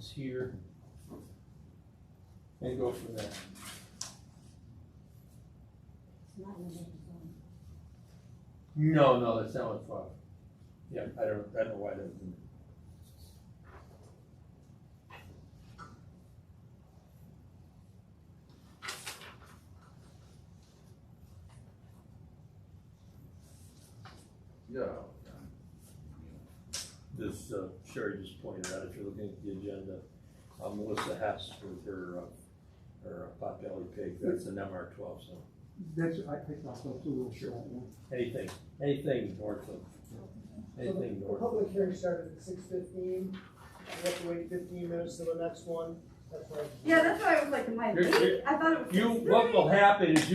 It's here. And go from there. It's not in the main zone. No, that's not what's wrong. Yeah, I don't know why that was in Yeah. this, Sherry just pointed out, if you're looking at the agenda, Melissa Hess with her potbelly pig, that's an MR12, so That's, I picked up those two. Sure. anything north of, anything The north. public hearing started at 6:15. We have to wait 15 minutes to the next one. That's why. Yeah, that's why I was like, am I late? I thought it was. What will happen is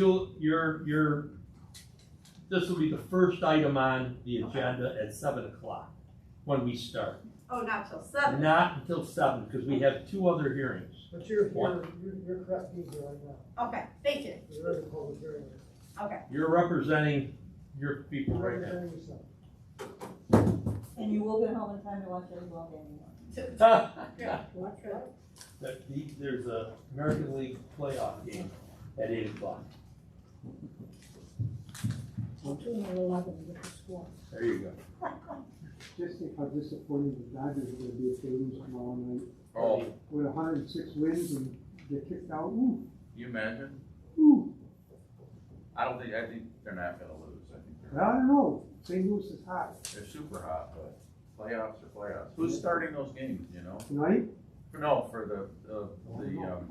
this will be the first item on the agenda at 7 o'clock when we start. Oh, not till 7. Not until 7, because we have 2 other hearings. But you're correct being here right now. Okay, thank you. You're in the public hearing. Okay. You're representing your people You're right now. representing yourself. And you will get home in time to watch the ball game. Watch it. There's a American League playoff game at 8 o'clock. I'll tune in 11 to get the score. There you go. Just think how disappointing the Dodgers are gonna be if they lose tomorrow night. Oh, With 106 wins and get kicked out, ooh, you imagine? ooh. I think they're not gonna lose. I think I don't know, St. Louis is hot. they're super hot, but playoffs are playoffs. Who's starting those games, you know? Tonight, No, for the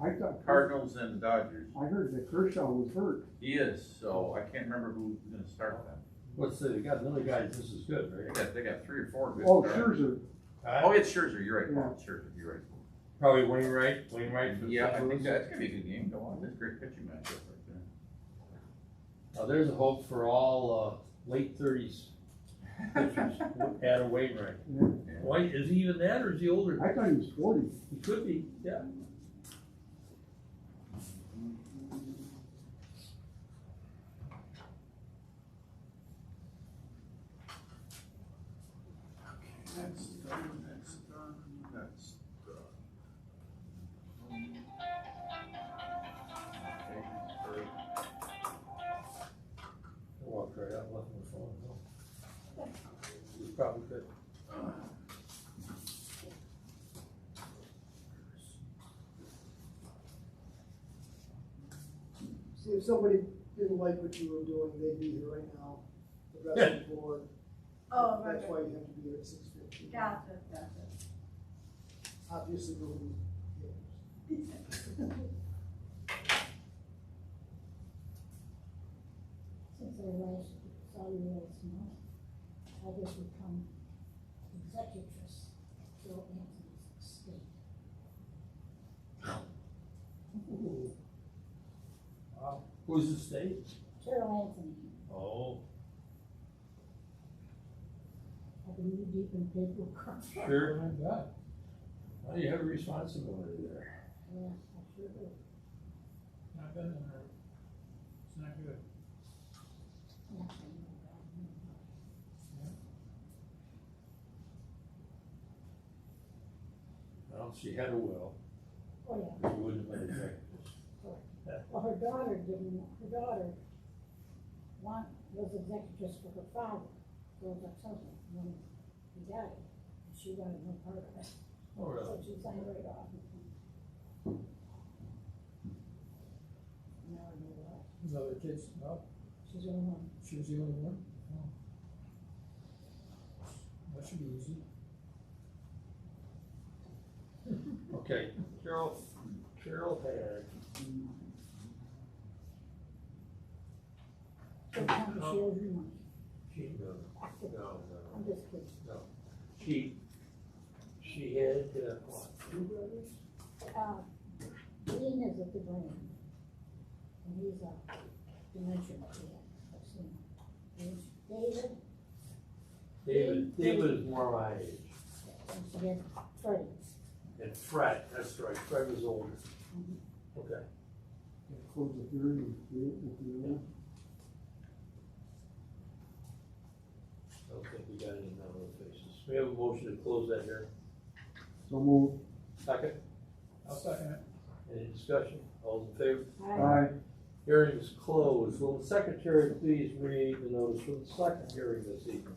I thought, Cardinals and the Dodgers. I heard that Kershaw was hurt. He is, so I can't remember who's gonna start them. They got another guy just as good, right? They got 3 or 4 good. Oh, starters. Scherzer, Oh, it's Scherzer, you're right, Yeah. Paul, Scherzer, you're right. Probably Wainwright for Yeah, I St. think Louis. that's gonna be a good game, go on, that's a great pitching matchup right there. Now, there's a hope for all late 30s pitchers. Add a Wainwright. yeah. Why, is he even that, or is he older? I thought he was 40. He could be, yeah. That's done, that's done, that's done. Okay, Walked right out, left my phone. He's probably good. See, if somebody didn't like what you were doing, they'd be here right now. The rest of the board. Oh, right. That's why you have to be here at 6:15. Gotcha. Obviously, nobody cares. Since I last saw you last month, I just become executress of Phil Anthony's estate. Wow. Who's the state? Carol Anthony, Oh, I've been knee deep in paperwork. sure, I bet. Well, you have a responsibility there. Yeah, I sure do. Not good, it's not good. Nothing, no bad, no. Well, she had a will, Oh, yeah. she wouldn't have been executive. Well, her daughter was executress for her father, Phil's ex-husband, when he died. And she wanted no part of it, Oh, really? so she signed right off. Now I know why. His other kids, no, She's the only one. she was the only one? Oh. That should be easy. Okay, Carol had. So time she owes you money. No, I'm just kidding. no. She had, what, 2 brothers? Dean is at the brain, and he's a dementia kid, I've seen him. There's David is more my age. and she had Freddie. And Fred, that's right, Fred was older. Okay. Close the hearing and create the other. I don't think we got any of those faces. We have a motion to close that here. So move. Second, I'll second it. any discussion? All in favor? Aye. Hearing is closed. Will the secretary please read the notice for the second hearing this evening?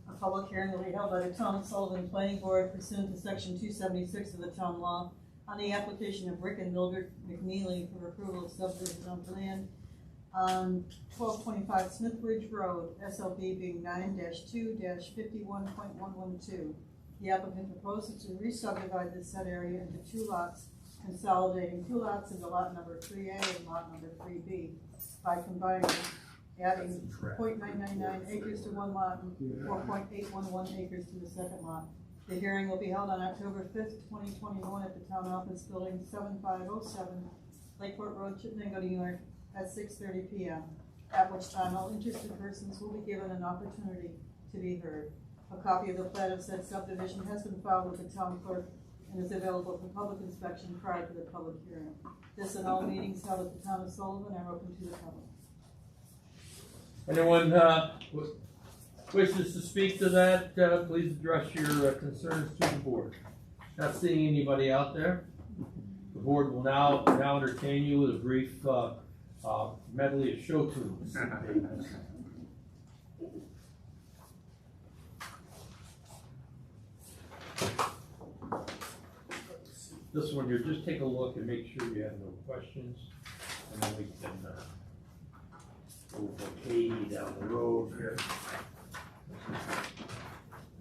A public hearing will be held by the Town of Sullivan Planning Board pursuant to section 276 of the town law on the application of Rick and Mildred McNeely for approval of subdivision of land on 1225 Smith Ridge Road, SLB being 9-2-51.112. The applicant proposes to re-subdivide this said area into 2 lots, consolidating 2 lots into lot number 3A and lot number 3B by combining, adding 0.999 acres to 1 lot and 4.811 acres to the second lot. The hearing will be held on October 5th, 2021 at the Town Office Building 7507, Lakeport Road, Chippenham, New York, at 6:30 p.m., at which time all interested persons will be given an opportunity to be heard. A copy of the plat of said subdivision has been filed with the town clerk and is available for public inspection prior to the public hearing. This and all meetings held at the Town of Sullivan are open to the public. Anyone wishes to speak to that, please address your concerns to the board. Not seeing anybody out there. The board will now entertain you with a brief medley of show tunes. This one here, just take a look and make sure you have no questions, and then we can move Katie down the road here.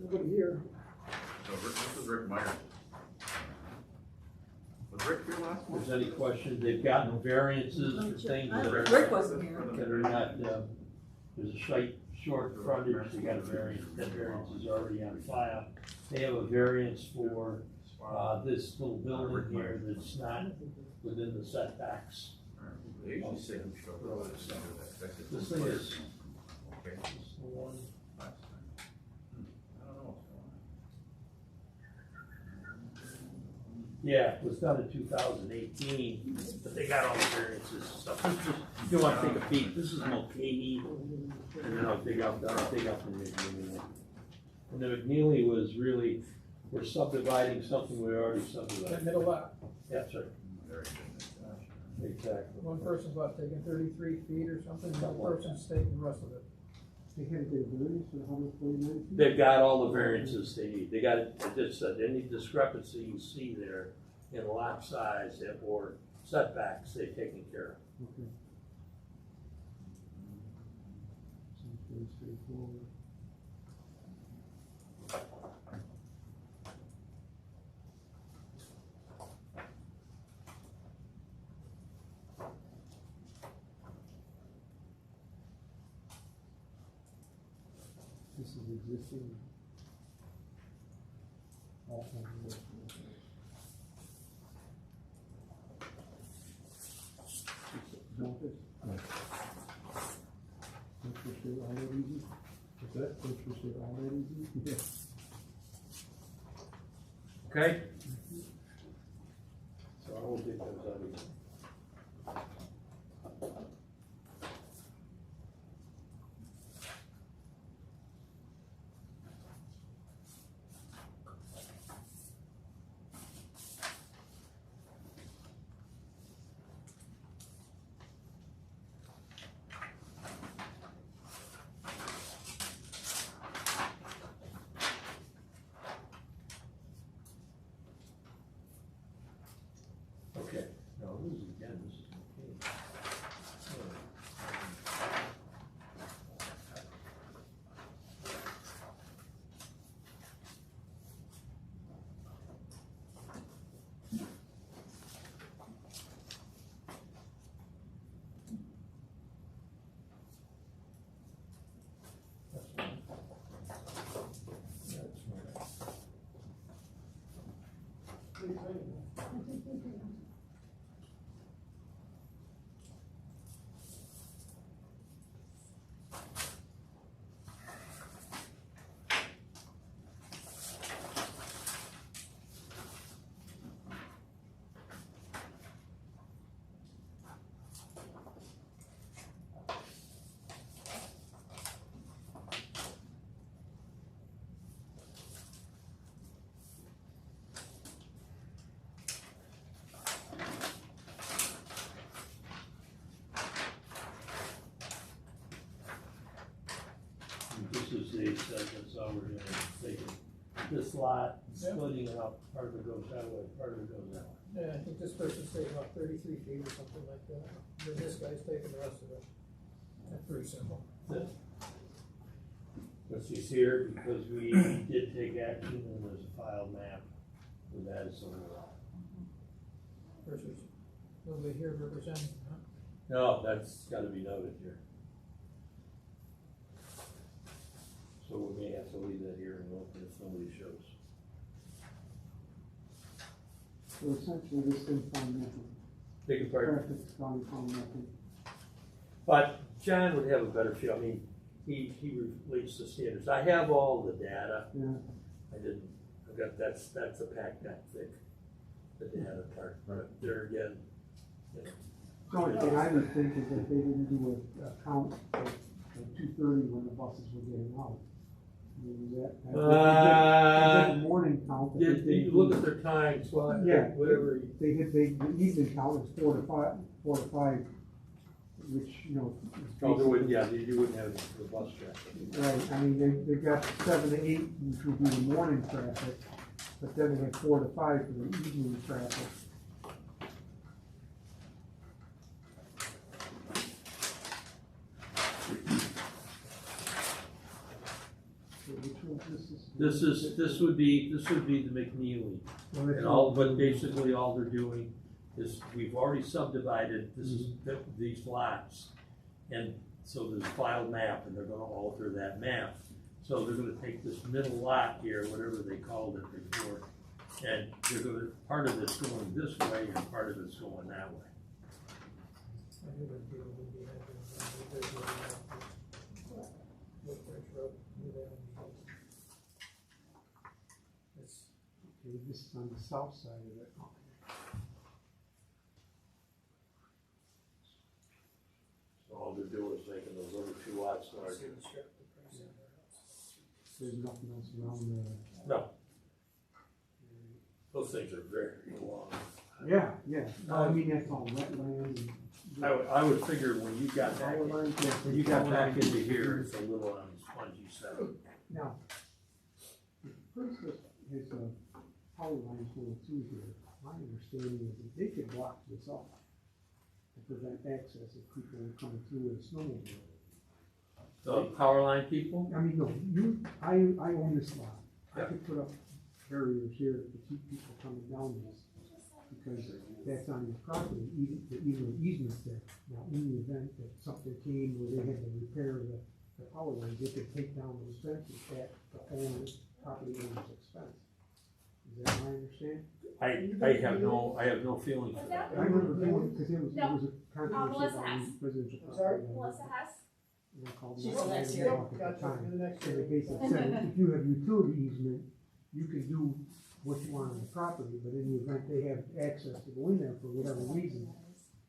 Nobody here. So Rick, this is Rick Meyer. Was Rick here last If month? there's any questions, they've gotten variances for things that are. Rick wasn't here. That are not, there's a short frontage, they got a variance, that variance is already on file. They have a variance for, this little building here that's not within the setbacks. They usually say who showed up. This thing is, Okay. this is the one, I don't know what's going on. yeah, it was done in 2018, but they got all the variances and stuff. This is, if you wanna take a peek, this is Mulcahy, and then I'll dig up the McNeely. And the McNeely was really, we're subdividing something we already That subdivided. middle lot, Yeah, sir, Very good. exactly. one person's about taking 33 feet or something, the other person's taking the rest of it. They had to get a variance for 149 feet? They've got all the variances they need. They got it, just any discrepancy you see there in lot size or setbacks, they've taken care of. Okay. Sounds pretty straightforward. This is existing. All kinds of work. Office? No. Don't you say all that easy? What's that? Don't you say all that easy? Yeah. Okay? So I will get those out of here. Okay, now this is again, this is okay. That's fine. That's fine. they said that's all we're doing, taking this lot, splitting it up, part of it goes that way, part of it goes that way. Yeah, I think this person's taking about 33 feet or something like that, then this guy's taking the rest of it. That's pretty simple. But she's here because we did take action and there's a filed map with that as well. Versus nobody here representing, huh? No, that's gotta be noted here. So we may have to leave that here and open if somebody shows. So essentially, this thing found nothing. Beg your pardon? Traffic's gone, found nothing. But John would have a better feel, I mean, he relates the standards. I have all the data. Yeah. I didn't, I've got, that's a pack that thick, the data part, but there again, you know. The only thing I would think is that they didn't do a count at 2:30 when the buses were getting out. I mean, they did the morning count. But You look at their times, well, Yeah. whatever. the evening count is 4 to 5, which, you know. is Oh, there would, basically- yeah, you wouldn't have the bus traffic. Right, I mean, they've got 7 to 8, which would be the morning traffic, but then they have 4 to 5 for the evening traffic. So which one is this? This would be the McNeely. And all, but basically all they're doing is, we've already subdivided, this is, these lots. And so there's a filed map and they're gonna alter that map. So they're gonna take this middle lot here, whatever they called it before, and they're gonna, part of it's going this way and part of it's going that way. I knew that people would be happy with that. Wood Bridge Road, knew that would be good. It's, Okay, this is on the south side of it. So all they're doing is making those other two lots see larger. the strip, the price of their house. There's nothing else around there. No. Those things are very long. Yeah, yeah, no, I mean, that's all wetland and. I would figure when you got back, Power lines, yeah, when you got back power lines. into here, it's a little on the spongy side. Now, the first has power lines going through here. My understanding is that they could block this off to prevent access if people were coming through with a snowmobile. The power line people? I mean, no, I own this lot. I could put up barriers here to keep people coming down this, because that's on your property, even the easement there. Now, in the event that something came where they had to repair the power lines, they could take down those fences at the owner's, property owner's expense. Is that my understanding? I have no feeling for that. I remember doing, because there was a Melissa controversy about Hess. residential I'm sorry? property. Melissa Hess? And I called She's them the up next and year. talked at the Gotcha, time. you're the next And year. they basically said, if you have utility easement, you can do what you want on the property, but in the event they have access to go in there for whatever reason,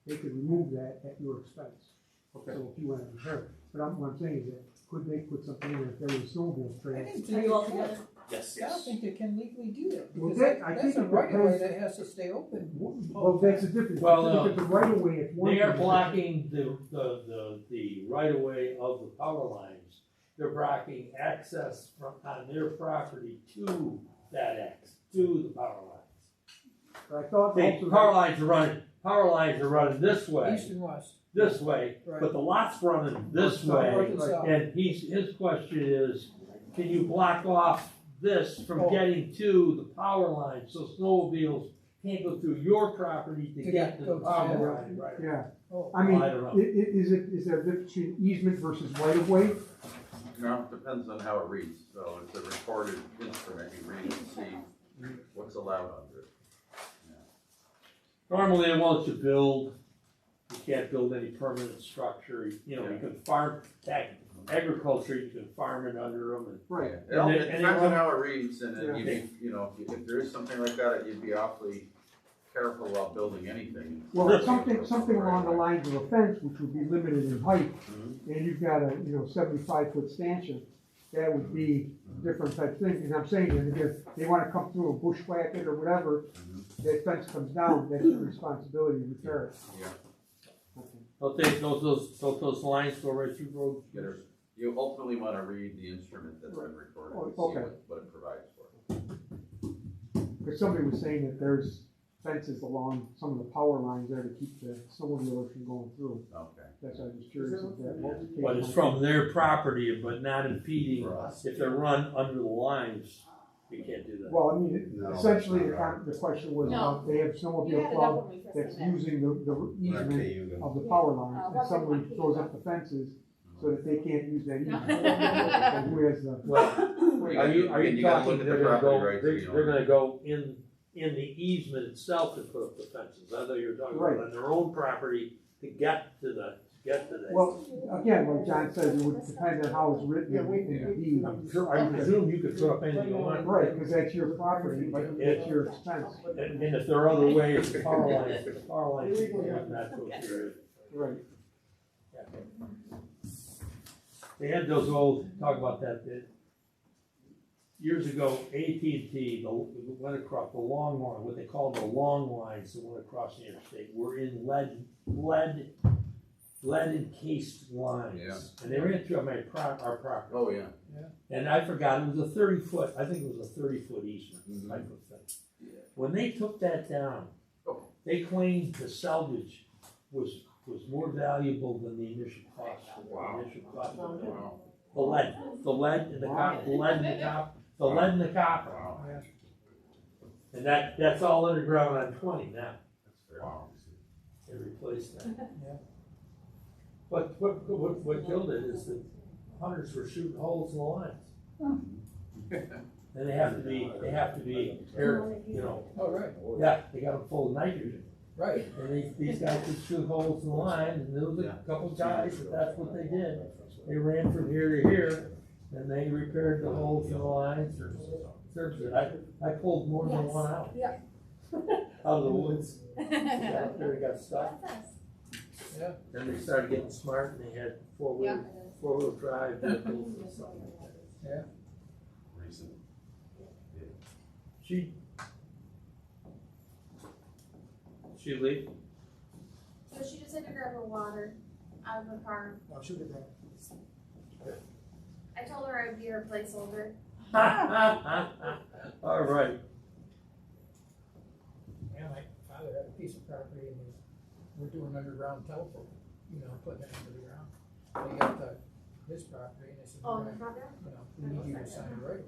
they could remove that at your expense. Okay. So if you want to repair it. But what I'm saying is that, could they put something in there if there was snowmobile I trail? think Are you all together? Yes, I don't think they can legally do that, Well, because I that's think a it right of way depends- that has to stay open. Well, that's the difference. Well, If it's a right of way, it's one. They are thing. blocking the right of way of the power lines. They're blocking access from, on their property to to the power lines. But I thought The also power that- lines are running this way, East and west. but the lot's running this North way. and south. And his question is, can you block off this from Oh. getting to the power line, so snowmobiles can't go through your property to get to the power line, right? Yeah, Oh, I mean, I don't know. is there a difference between easement versus right of way? No, it depends on how it reads, so it's a recorded instrument, you read and see what's allowed under it. Normally, they want you to build, you can't build any permanent structure, you know, you can farm, agriculture, you can farm it under them and. Right. It all And depends then- on how it reads, and then Yeah. you'd be, you know, if there is something like that, you'd be awfully careful about building anything. Well, something along the lines of a fence, which would be limited in height, Mhm. and you've got a, 75-foot stanchion, that would be a different type thing, and I'm saying, that if they wanna come through a bushwhack it or whatever, that fence comes down, that's your responsibility to repair it. Yeah, Okay. Don't those lines go right through road? You ultimately wanna read the instrument that's been recorded and see Okay. what it provides for. Because somebody was saying that there's fences along some of the power lines there to keep the snowmobilers from going through. Okay. That's why I was just curious if that was the case. But it's from their property, but not impeding, if they're run under the lines, you can't do that. Well, I mean, No, essentially, it's not the question was, No. they have You snowmobile had it up club when we first that's met. using the easement of the power lines, and somebody throws up the fences so that they can't use that easement. And who has the, Well, are you You gotta talking look at they're the gonna property go, rights of the they're owner. gonna go in the easement itself and put up the fences? I thought you were talking about Right. on their own property to get to that. well, again, like John said, it would depend on how it's written Yeah, we- in the deed. I'm sure, I presume you could put up anything you want. Right, because that's your property, but it's your expense. And if there are other ways, the power lines you have not go through it. Right. They had those old, talk about that years ago, AT&T, went across the long line, what they called the long lines that went across the interstate, were in lead encased lines. Yeah. And they ran through our property. Oh, yeah. And I forgot, it was a 30-foot, I think it was a 30-foot easement type of thing. When they took that down, Oh. they claimed the salvage was more valuable than the initial cost. Wow. The initial cost of it. Wow. The lead in the copper, the lead in the copper. Wow. And that's all underground on 20 now. Wow. They replaced that. But what killed it is that hunters were shooting holes in the lines. And they have to be air, Oh, right, yeah, they got them full of nitrogen. right. And these guys would shoot holes in the line, and there was a couple guys that's what they did. They ran from here to here, and they repaired the holes in the lines, or searched it. I pulled more than one out. Yeah. Out of the woods. Got up there, got stuck. Yeah. Then they started getting smart, and they had four-wheel drive vehicles and stuff like that. Recent. She leave? So she just had to grab her water out of her car. I'll shoot it down. I told her I'd be her placeholder. All right. Yeah, my father had a piece of property and we're doing underground telephone, putting it under the ground. They got his property and they said, Oh, "Right, the front door? we need you to sign it right.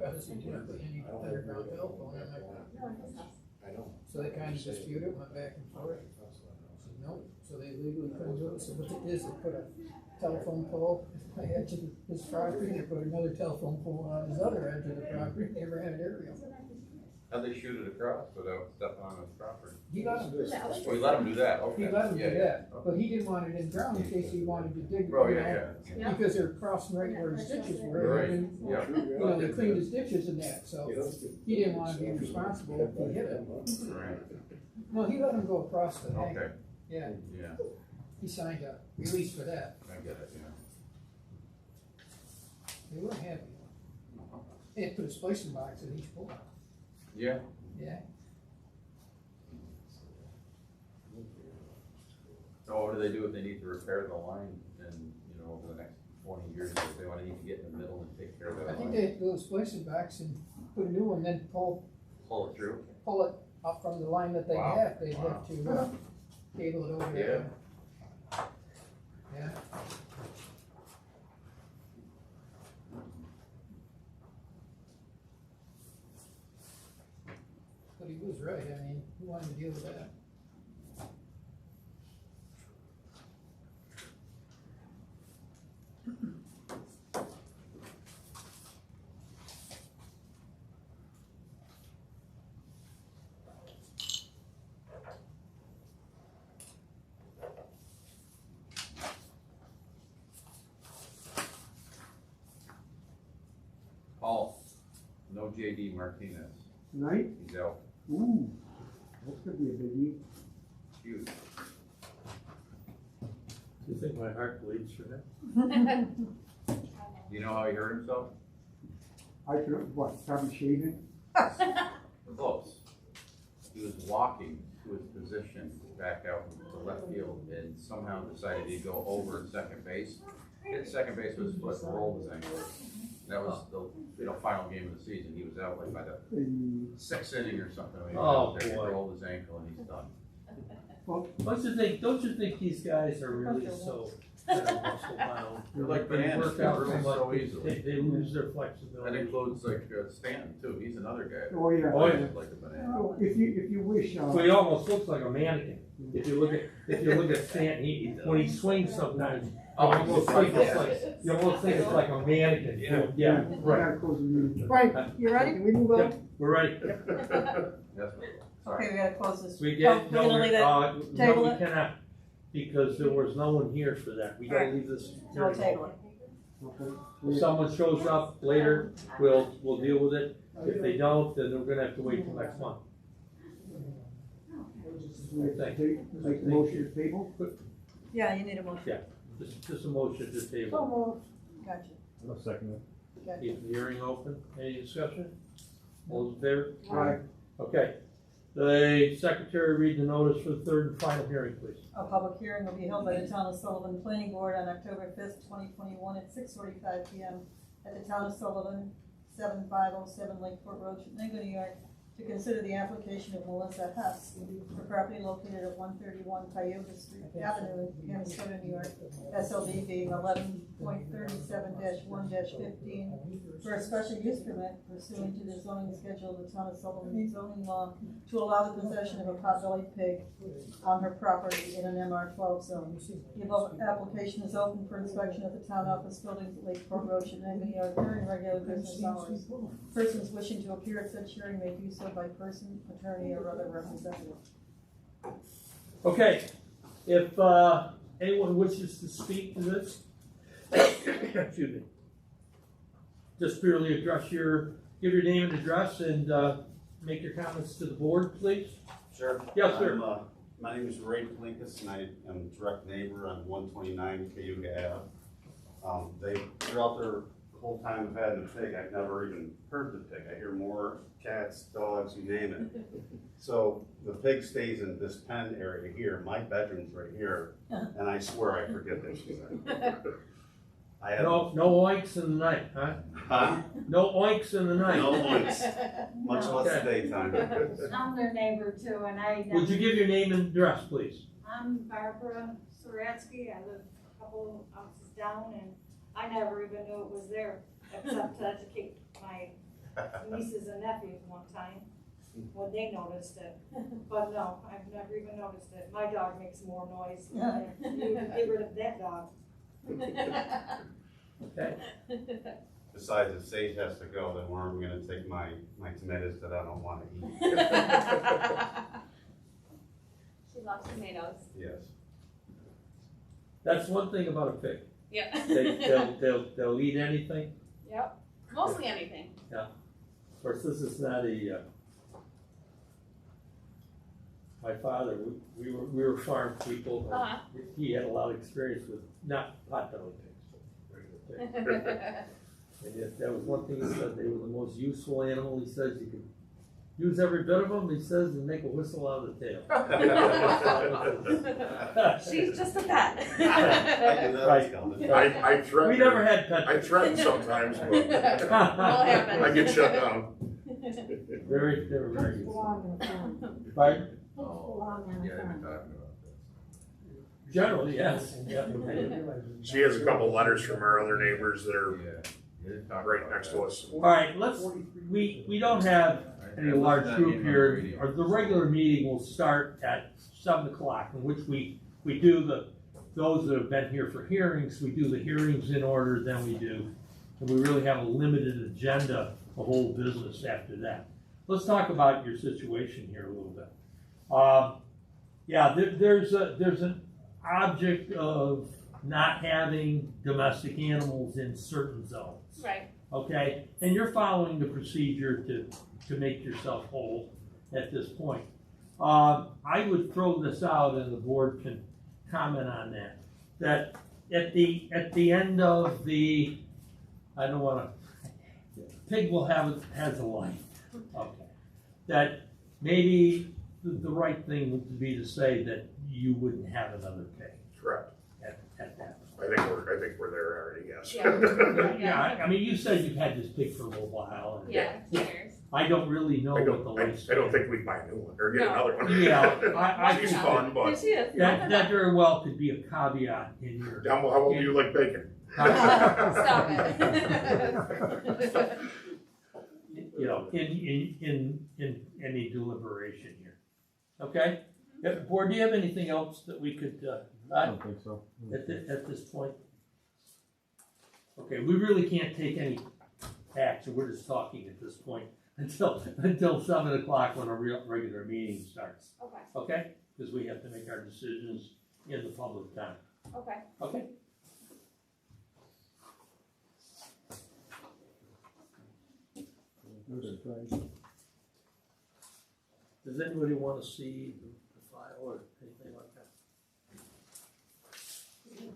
I said, "Yeah, but you need underground telephone." And I'm like, No, his house. I don't. so they kind of disputed, went back and forth. I said, no, so they legally couldn't do it. So what they did is they put a telephone pole at the edge of his property, they put another telephone pole on his other edge of the property, they ran an aerial. How'd they shoot it across without stepping on his property? He let him do that. Oh, you let him do that, okay. He let him do Yeah, that, yeah. but he didn't want it in ground in case he wanted to dig. Oh, you yeah, know, yeah. Because they're crossing right where his ditches were, Right, and, yeah. they cleaned his ditches and that, so he didn't want to be responsible if he hit it. Right, No, he let him go across the bank, okay, yeah, yeah, he signed a release for that, I get it, yeah. they weren't happy. They had put a splicing box in each pole, Yeah, yeah. so what do they do if they need to repair the line and, over the next 20 years, if they wanna need to get in the middle and take care of I that think line? they had to do a splicing box and put a new one, then pull Pull it through? it up from the line that they Wow. have, they'd Wow. have to, cable it over there. Yeah. But he was right, I mean, who wanted to deal with that? Paul, no JD Martinez, Tonight? he's out, Ooh, that's gonna be a biggie. huge. Do you think my heart bleeds for that? Do you know how he hurt himself? I could, what, probably shaving? Close. He was walking to his position back out to left field and somehow decided he'd go over at second base hit second base with his foot, rolled his ankle. That was the final game of the season. He was out like by the sixth inning or something. He was out there, he boy. rolled his ankle and he's done. Don't you think these guys are really so muscle bound? They're like They bananas, work they out grow so much, easily. they lose their That flexibility. includes like Stanton too. He's another guy. Oh, yeah. Oh, yeah. He's like a banana. Oh, if you wish, So he almost looks like a mannequin. If you look at Stanton, when he swings sometimes, you almost think it's like a mannequin. Yeah, we right. gotta close the meeting. Right, you ready? Can we move on? Yep, we're ready. That's what, sorry. Okay, we gotta close this. We Oh, get, we're no, gonna leave it, no, table we it? cannot, because there was no one here for that. We gotta Alright. leave this. We'll table it. Okay. If someone shows up later, we'll deal with it. If they don't, then we're gonna have to wait till next month. Like the motion to table? Yeah, you need a motion. Just a motion to So table. moved. Gotcha. I'll second it. Gotcha. Keep the hearing open. Any discussion? All those in favor? Aye. Okay. The secretary read the notice for the third and final hearing, please. A public hearing will be held by the Town of Sullivan Planning Board on October 5th, 2021 at 6:45 PM at the Town of Sullivan, 7507 Lakeport Road, Shenango, New York, to consider the application of Melissa Hess for property located at 131 Cuyahoga Street Avenue in Minnesota, New York, SLD being 11.37-1-15 for a special use permit pursuant to the zoning schedule of the Town of Sullivan zoning law to allow the possession of a pot-bellied pig on her property in an MR12 zone. The above application is open for inspection at the town office buildings at Lakeport Road, Shenango, New York, during regular business hours. Persons wishing to appear at such hearing may do so by person, attorney, or other representative. Okay, if anyone wishes to speak to this, excuse me, just purely give your name and address and make your comments to the board, please. Sure. Yes, sir. My name is Ray Plinkus, and I am a direct neighbor on 129 Cayuga Ave. Throughout their whole time of having the pig, I've never even heard the pig. I hear more cats, dogs, you name it. So the pig stays in this pen area here. My bedroom's right here, and I swear I forget that she's there. I have No oinks in the night, huh? huh? No oinks in the night. No oinks, much less the daytime. I'm their neighbor too, and Would you give your name and address, please? I'm Barbara Saratsky. I live a couple houses down, and I never even knew it was there, except to educate my nieces and nephews one time when they noticed it. But no, I've never even noticed it. My dog makes more noise. You get rid of that dog. Okay. Besides, if Sage has to go, then where am I gonna take my tomatoes that I don't wanna eat? She loves tomatoes. Yes. That's one thing about a pig. Yeah. They'll eat anything. Yep. Mostly anything. Of course, this is not a, my father, we were farm people. Uh-huh. He had a lot of experience with, not pot-bellied pigs, but regular pigs. And yet, that was one thing he said, they were the most useful animal. He says you could use every bit of them, he says, and make a whistle out of the tail. She's just a pet. I knew that was Right. coming. I threaten. We never had pets. I threaten sometimes, but happen. I get shut down. Very, they were very Pigs useful. belong in a farm. Pardon? Pigs belong on Yeah, a I've been farm. talking about this. Generally, yes. Yeah. She has a couple letters from our other neighbors that are Yeah. We did talk right about next that. to us. All right, we don't have any large group here. The regular meeting will start at 7 o'clock, in which we do those that have been here for hearings, we do the hearings in order, then we do, and we really have a limited agenda, a whole business after that. Let's talk about your situation here a little bit. There's an object of not having domestic animals in certain zones. Right. Okay, and you're following the procedure to make yourself whole at this point. I would throw this out, and the board can comment on that. That at the end of the, I don't want to, pig has a life. Okay, that maybe the right thing would be to say that you wouldn't have another pig. Correct. At that point. I think we're there already, yes. Yeah, I mean, you said you've had this pig for a little while. And Yeah, years. I don't really know what the lifespan. I don't think we'd buy a new one or get another one. Yeah, I She's think fun, but. She is. that very well could be a caveat in your. How old do you like bacon? Stop it. You know, in any deliberation here. Okay? Board, do you have anything else that we could, I don't think so. at this point? Okay, we really can't take any action, we're just talking at this point until 7 o'clock when a regular meeting starts. Okay, Okay? Because we have to make our decisions in the public time. okay. Okay? Does anybody want to see the file or anything like that? I think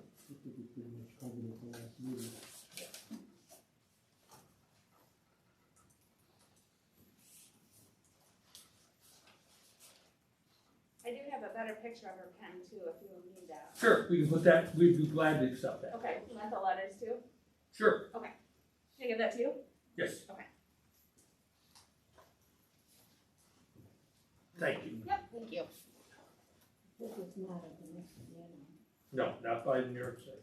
we pretty much covered it the last meeting. I do have a better picture of her pen too, if you need that. Sure, we can put that, we'd be glad to accept that. Okay, you want the letters too? Sure, Should I give that to you? yes. Okay. Thank you. Yep, thank you. This is not at the next meeting. No, not by New York State.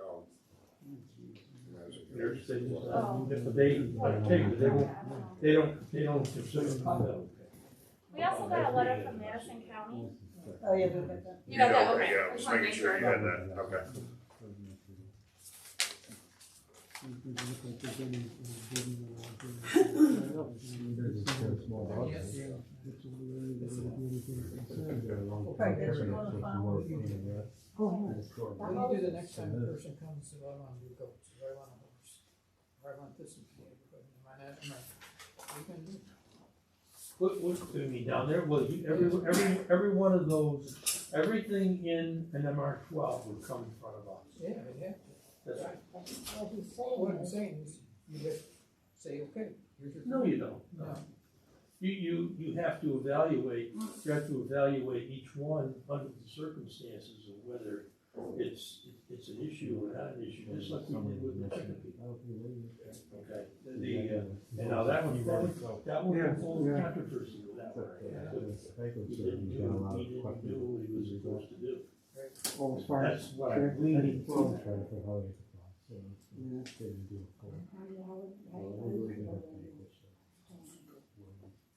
Oh. New York State is, Oh. if they don't consider it. We also got a letter from Madison County. Oh, yeah, but that. You got that, okay. Yeah, I was making sure you had that, okay. Okay, there's another file with you. What do you do the next time a person comes and says, I want to do goats, or I want a horse, or I want this in the neighborhood, am I not, what are you gonna do? What's going to be down there? Well, every one of those, everything in an MR12 would come in front of us. Yeah, yeah. That's right. What he's What I'm saying saying is, you just say, okay, here's your. No, you don't. No. You have to evaluate, each one under the circumstances of whether it's an issue or not an issue, just like we did with the chicken people. Okay, and now that one full of controversy with that one. He didn't do what he was supposed to do. Well, as far That's as what I'm leaning for.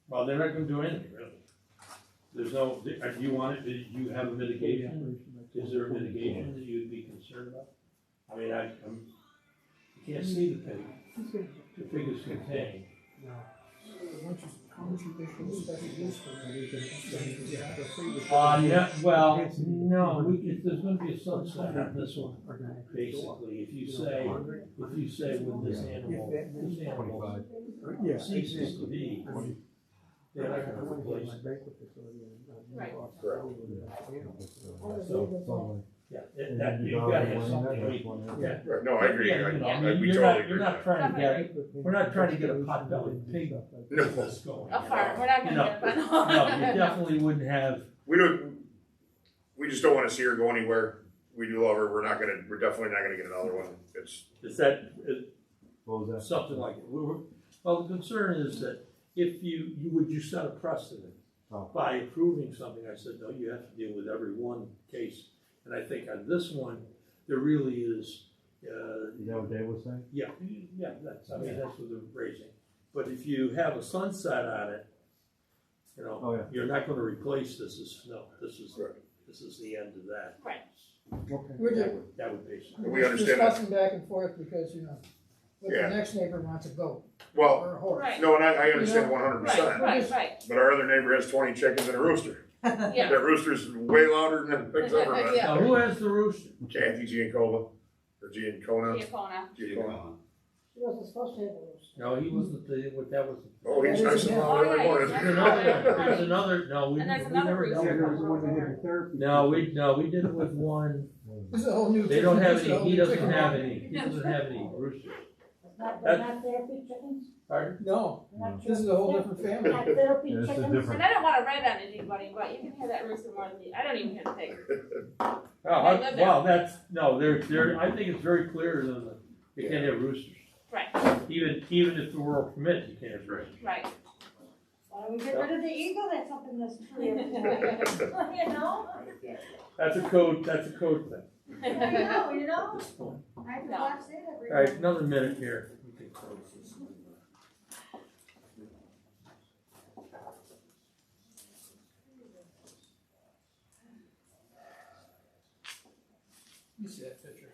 Well, they're not gonna do anything, really. There's no, do you want it, do you have a mitigation? Is there a mitigation that you'd be concerned about? I mean, you can't see the pig. The pig is contained. Once you issue a special use permit, you can Yeah, well, no, there's gonna be a sunset on this one, basically. If you say when this animal ceases to be, they're not gonna replace it. Right. So, yeah, that, you gotta have something, yeah. Right, no, I agree. Yeah, you know, I mean, We you're totally not agree. we're not trying to get a pot-bellied pig No. that's going. A farm, we're not You gonna know, get a No, you definitely wouldn't have, We just don't wanna see her go anywhere. We do love her, we're definitely not gonna get another one. is that, What was that? something like it. Well, the concern is that if you set a precedent by approving something. I said, no, you have to deal with every one case. And I think on this one, there really is. Is that what Dave was saying? Yeah, that's what they're raising. But if you have a sunset on it, you're not going to replace this. This is the end of that. Right. Okay. That would basically. We understand that. discussing back and forth because, but the next neighbor wants a goat Well, or a horse. Right. no, and I understand 100%. Right. But our other neighbor has 20 chickens and a rooster. Yeah. That rooster's way louder than the pigs ever been. Yeah. Now, who has the rooster? Kathy Giancona, or Giancona. Giancona. Giancona. She wasn't supposed to have a rooster. No, he wasn't that was. Oh, he's nice and loud every morning. There's another, no, we And there's we another never dealt with rooster. There's the one that had the therapy. No, we did it with one. This is a whole new. They don't have this is a any, whole he new doesn't chicken. have any roosters. They're not therapy chickens? Pardon? No, Not this is a whole different family. Not therapy Yeah, it's a chickens. different- And I don't wanna rag on anybody, but you can hear that rooster more than me. I don't even hear the pig. Oh, I live there. well, that's, no, there, I think it's very clear that you can't have roosters. Right, Even if the world permits, you can't have roosters. right. Why don't we get rid of the eagle that's up in this tree every time? You know? That's a code thing. You know? This point. I have to watch that every All right, day. another minute here. We can close this one. You see that picture?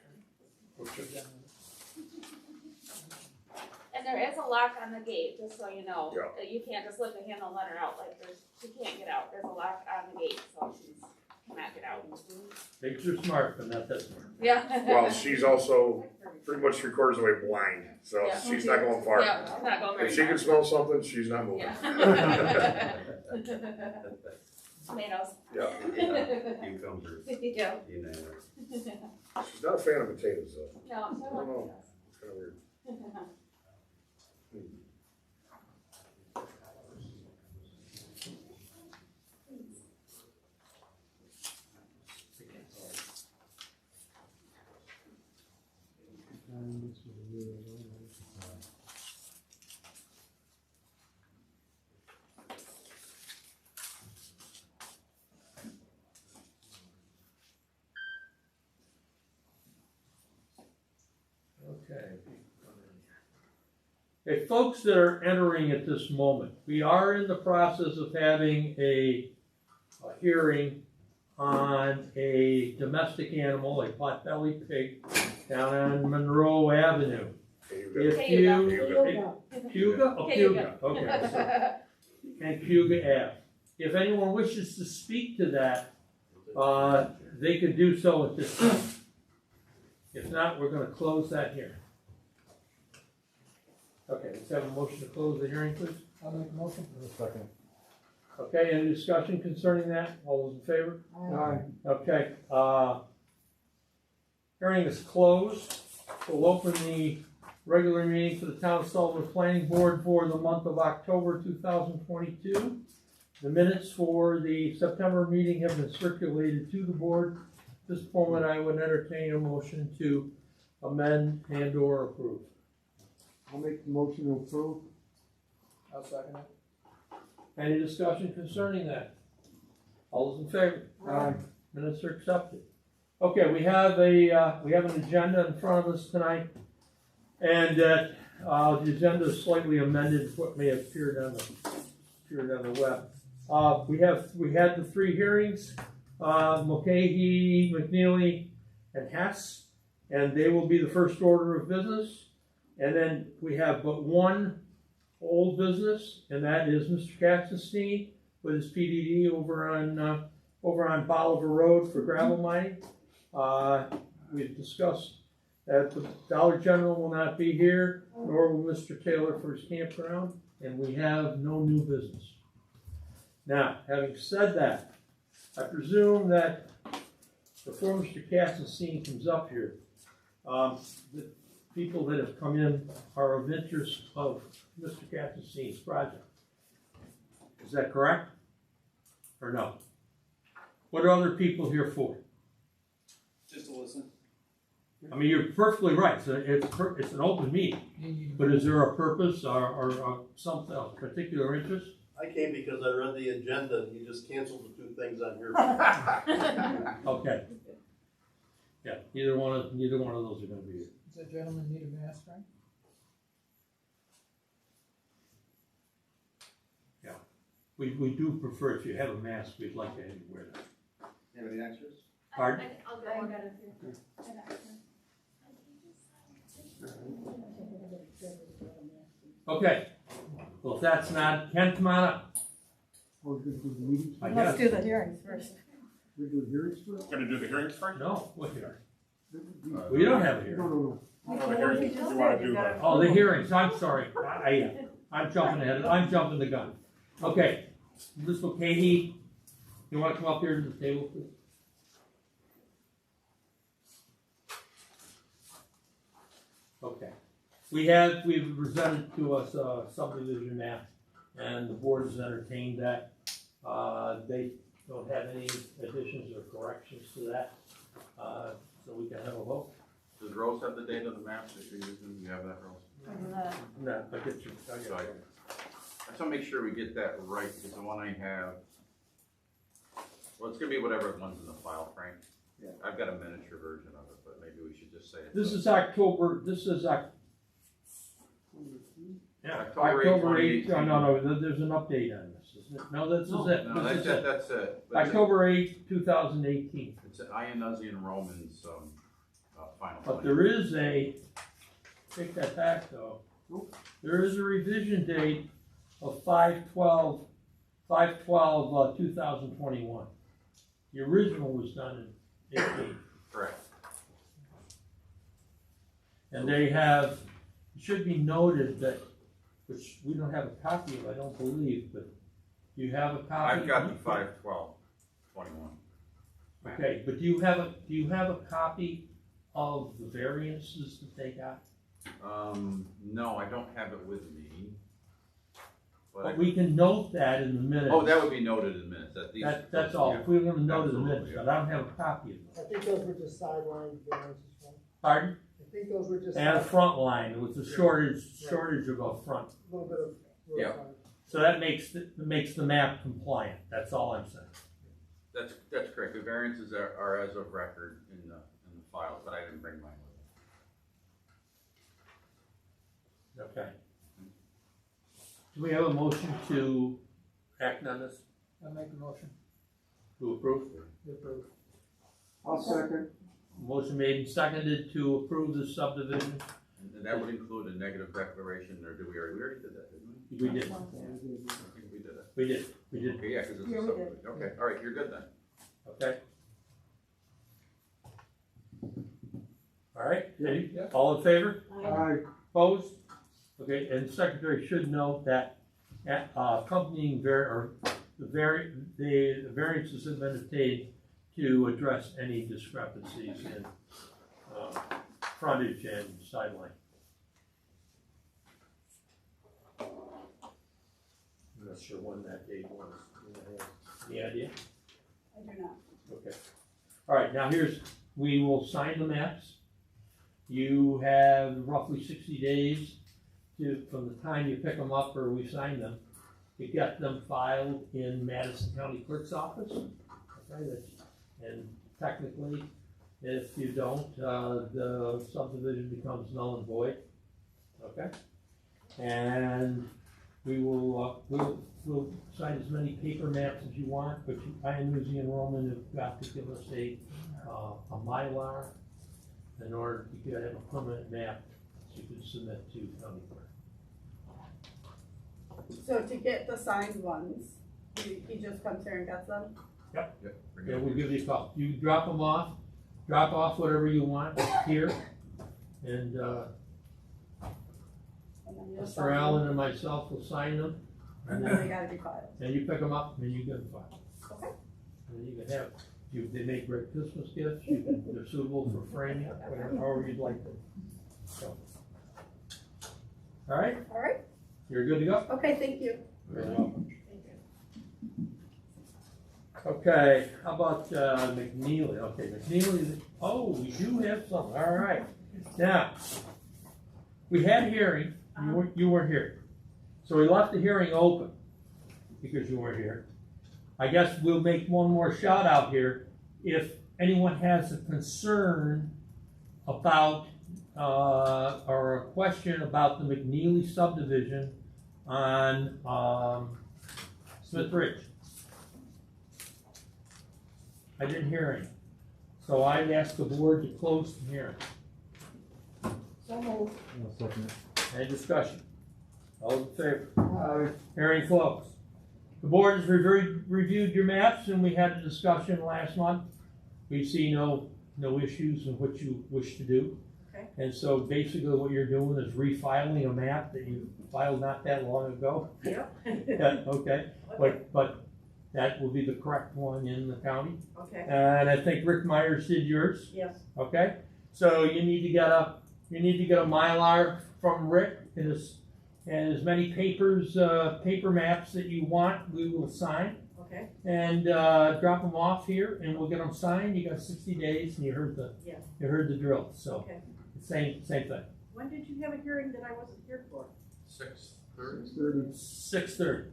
And there is a lock on the gate, just so you know. Yeah. That you can't just lift the handle and let her out, like she can't get out. There's a lock on the gate, so she cannot get out. Pigs are smart, but not that smart. Yeah. Well, she's also pretty much 3/4 of the way blind, so Yeah. she's not going far. Yeah, she's not going very If she far. can smell something, she's not moving. Yeah. Tomatoes. Yeah. Cucumbers, Yeah. you name it. She's not a fan of potatoes though. No, I don't know. It's kind of weird. Okay. Hey, folks that are entering at this moment, we are in the process of having a hearing on a domestic animal, a potbelly pig, down on Monroe Avenue. If you, Cuga? Oh, Cuga, okay, sorry. And Cuga Ave. If anyone wishes to speak to that, they could do so at this time. If not, we're gonna close that hearing. Okay, let's have a motion to close the hearing, please. I'll make a motion. Second. Okay, any discussion concerning that? All those in favor? Aye. Okay, hearing is closed. We'll open the regular meeting for the Town of Sullivan Planning Board for the month of October 2022. The minutes for the September meeting have been circulated to the board. At this moment, I would entertain a motion to amend and or approve. I'll make the motion to approve. I'll second it. Any discussion concerning that? All those in favor? Aye. Minutes are accepted. Okay, we have an agenda in front of us tonight, and the agenda is slightly amended what may have appeared on the web. We had the three hearings, Mulcahy, McNeely, and Hess, and they will be the first order of business. And then we have but one old business, and that is Mr. Katzenstein with his PDD over on Bolivar Road for gravel mining. We've discussed that the Dollar General will not be here, nor will Mr. Taylor for his campground, and we have no new business. Now, having said that, I presume that before Mr. Katzenstein comes up here, the people that have come in are of interest of Mr. Katzenstein's project. Is that correct? Or no? What are other people here for? Just to listen. I mean, you're perfectly right. It's an open meeting. But is there a purpose or something of particular interest? I came because I read the agenda and you just canceled the two things on here. Okay. Yeah, neither one of those are going to be here. Does that gentleman need a mask, right? Yeah. We do prefer if you have a mask, we'd like to have you wear that. You have any extras? Pardon? I'll get one out of here. Okay. Well, if that's not, Ken, come on up. We're gonna do the meetings. I Let's guess. do the hearings first. We're doing hearings first? Gonna do the hearings first? No, what hearing? We don't have a hearing. No. The hearings, you wanna do that? Oh, the hearings, I'm sorry. I'm jumping ahead, I'm jumping the gun. Okay, Ms. Mulcahy, you wanna come up here to the table, please? Okay. we've presented to us a subdivision map, and the board has entertained that. They don't have any additions or corrections to that, so we can have a vote. Does Rose have the date of the maps that you're using? You have that, Rose? No, I get you. So I just want to make sure we get that right, because the one I have, well, it's gonna be whatever one's in the file, Frank. Yeah. I've got a miniature version of it, but maybe we should just say it. This is October, yeah, October 8th, October 8th, 2018. no, there's an update on this, isn't it? No, this is it. No, This is it. that's it. But October 8th, 2018. It's an Ionian Romans, final. But plan. there is take that back though. There is a revision date of 2021. The original was done in 18. Correct. And they have, it should be noted that, which we don't have a copy of, I don't believe, but you have a copy? I've got the 5/12/21. Okay, but do you have a copy of the variances that they got? No, I don't have it with me. But we can note that in the minutes. Oh, that would be noted in minutes, That's all, if we want to note in the Absolutely, minutes, yeah. but I don't have a copy of I it. think those were just sideline variances, right? Pardon? I think those were just. And a front line with the shortage of a front. A little bit of. Yeah. roadside. So that makes the map compliant, that's all I'm saying. That's correct. The variances are as of record in the files, but I didn't bring mine with me. Okay. Do we have a motion to act on this, I make a motion to approve? to approve. I'll second. Motion made and seconded to approve the subdivision. And that would include a negative declaration, or we already did that, didn't we? We did. I think we did it. We did, Okay, yeah, because it's Yeah, a we did. subdivision. Okay, all right, you're good then. okay? All right, any, Yeah. all in favor? Aye. Opposed? Okay, and the secretary should note that accompanying the variances have been obtained to address any discrepancies in frontage and sideline. I'm not sure when that date was. Any idea? I do not. Okay. All right, now we will sign the maps. You have roughly 60 days from the time you pick them up or we sign them, to get them filed in Madison County Clerk's office. Okay, and technically, if you don't, the subdivision becomes null and void. Okay? And we'll sign as many paper maps as you want, but Ionian Roman have got to give us a Mylar in order to get a permanent map so you can submit to county clerk. So to get the signed ones, he just comes here and gets them? Yep. bring it Yeah, up. we'll give you a call. You drop off whatever you want here, and And then you'll Mr. sign Allen them, and myself will sign them, and then they gotta be filed. and you pick them up, and you get them filed. Okay. And then you can have, they make great Christmas gifts, they're suitable for framing, whatever, however you'd like them. So. All right, All right, you're good to go? okay, thank you. You're welcome. Okay, how about McNeely? Okay, McNeely, oh, we do have something, all right. Now, we had a hearing, you weren't here. So we left the hearing open because you weren't here. I guess we'll make one more shout out here. If anyone has a concern about, or a question about the McNeely subdivision on Smith Ridge. I didn't hear any. So I'd ask the board to close the hearing. So moved. I'll second it. Any discussion? All in favor? Hearing closed. The board has reviewed your maps, and we had a discussion last month. We see no issues in what you wish to do. Okay. And so basically what you're doing is refiling a map that you filed not that long ago. Yep. Yeah, okay, but that will be the correct one in the county. Okay, And I think Rick Myers did yours. yes, Okay, so you need to get a Mylar from Rick and as many papers, paper maps that you want, we will sign. Okay, And drop them off here, and we'll get them signed. You got 60 days, and you heard the drill. So okay. same thing. When did you have a hearing that I wasn't here for? 6:30? 6:30.